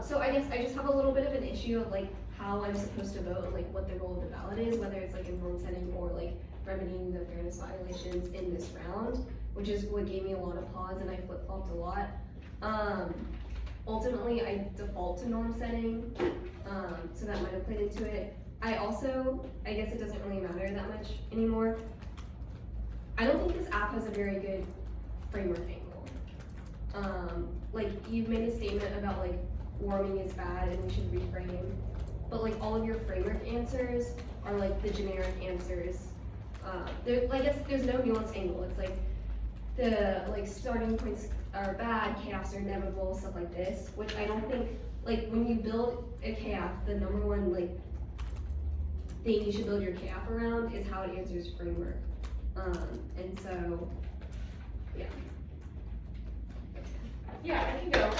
so I guess I just have a little bit of an issue of like how I'm supposed to vote and like what the role of the ballot is, whether it's like in norm setting or like remedying the fairness violations in this round, which is what gave me a lot of pause and I flip-flopped a lot. Ultimately, I default to norm setting, so that might have played into it. I guess it doesn't really matter that much anymore. I don't think this app has a very good framework angle. Like, you've made a statement about like, warming is bad and we should reframe, but like all of your framework answers are like the generic answers. I guess there's no nuanced angle. It's like, the like starting points are bad, chaos are inevitable, stuff like this, which I don't think, like when you build a chaos, the number one like thing you should build your chaos around is how it answers framework. And so, yeah. Yeah, I can go.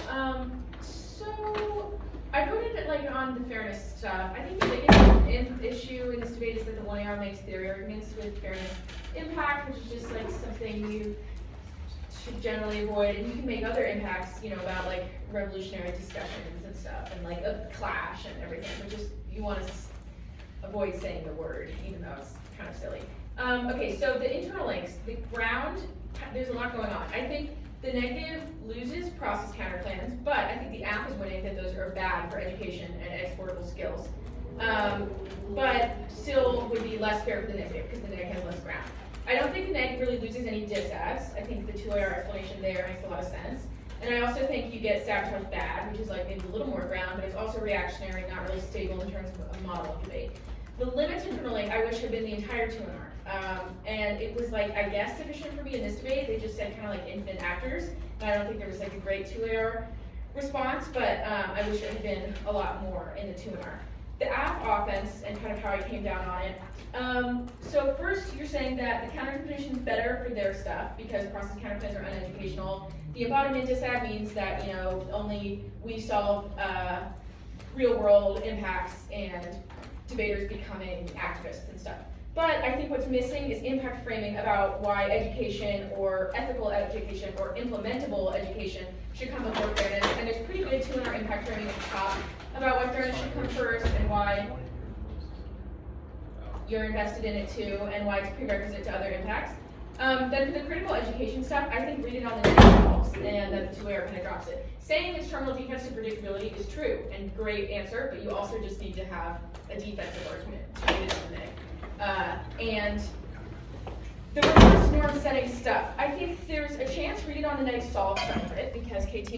So I voted like on the fairness stuff. I think the biggest issue in this debate is that the 1AR makes theory arguments with fairness impact, which is just like something you should generally avoid, and you can make other impacts, you know, about like revolutionary discussions and stuff, and like a clash and everything, but just you want to avoid saying the word, even though it's kind of silly. Okay, so the internal links, the ground, there's a lot going on. I think the negative loses process counter plans, but I think the app is winning that those are bad for education and exportable skills. But still would be less fair for the negative because the negative has less ground. I don't think the negative really loses any disads. I think the 2AR explanation there makes a lot of sense. And I also think you get sabotage bad, which is like maybe a little more ground, but it's also reactionary, not really stable in terms of a model of debate. The limits internal link, I wish had been the entire 2NR. And it was like, I guess, sufficient for me in this debate. They just said kind of like infinite actors. And I don't think there was like a great 2AR response, but I wish it had been a lot more in the 2NR. The app offense and kind of how I came down on it. So first, you're saying that the counter-interpretation is better for their stuff because process counterplans are uneducational. The embodiment disad means that, you know, only we solve real-world impacts and debaters becoming activists and stuff. But I think what's missing is impact framing about why education or ethical education or implementable education should come before fairness. And there's pretty good 2NR impact framing at the top about why fairness should come first and why you're invested in it too and why it's prerequisite to other impacts. Then for the critical education stuff, I think read it on the helps and then the 2AR kind of drops it. Saying it's terminal defensive predictability is true and great answer, but you also just need to have a defensive argument to read it on the neg. And the reverse norm setting stuff, I think there's a chance read it on the neg solves some of it because KT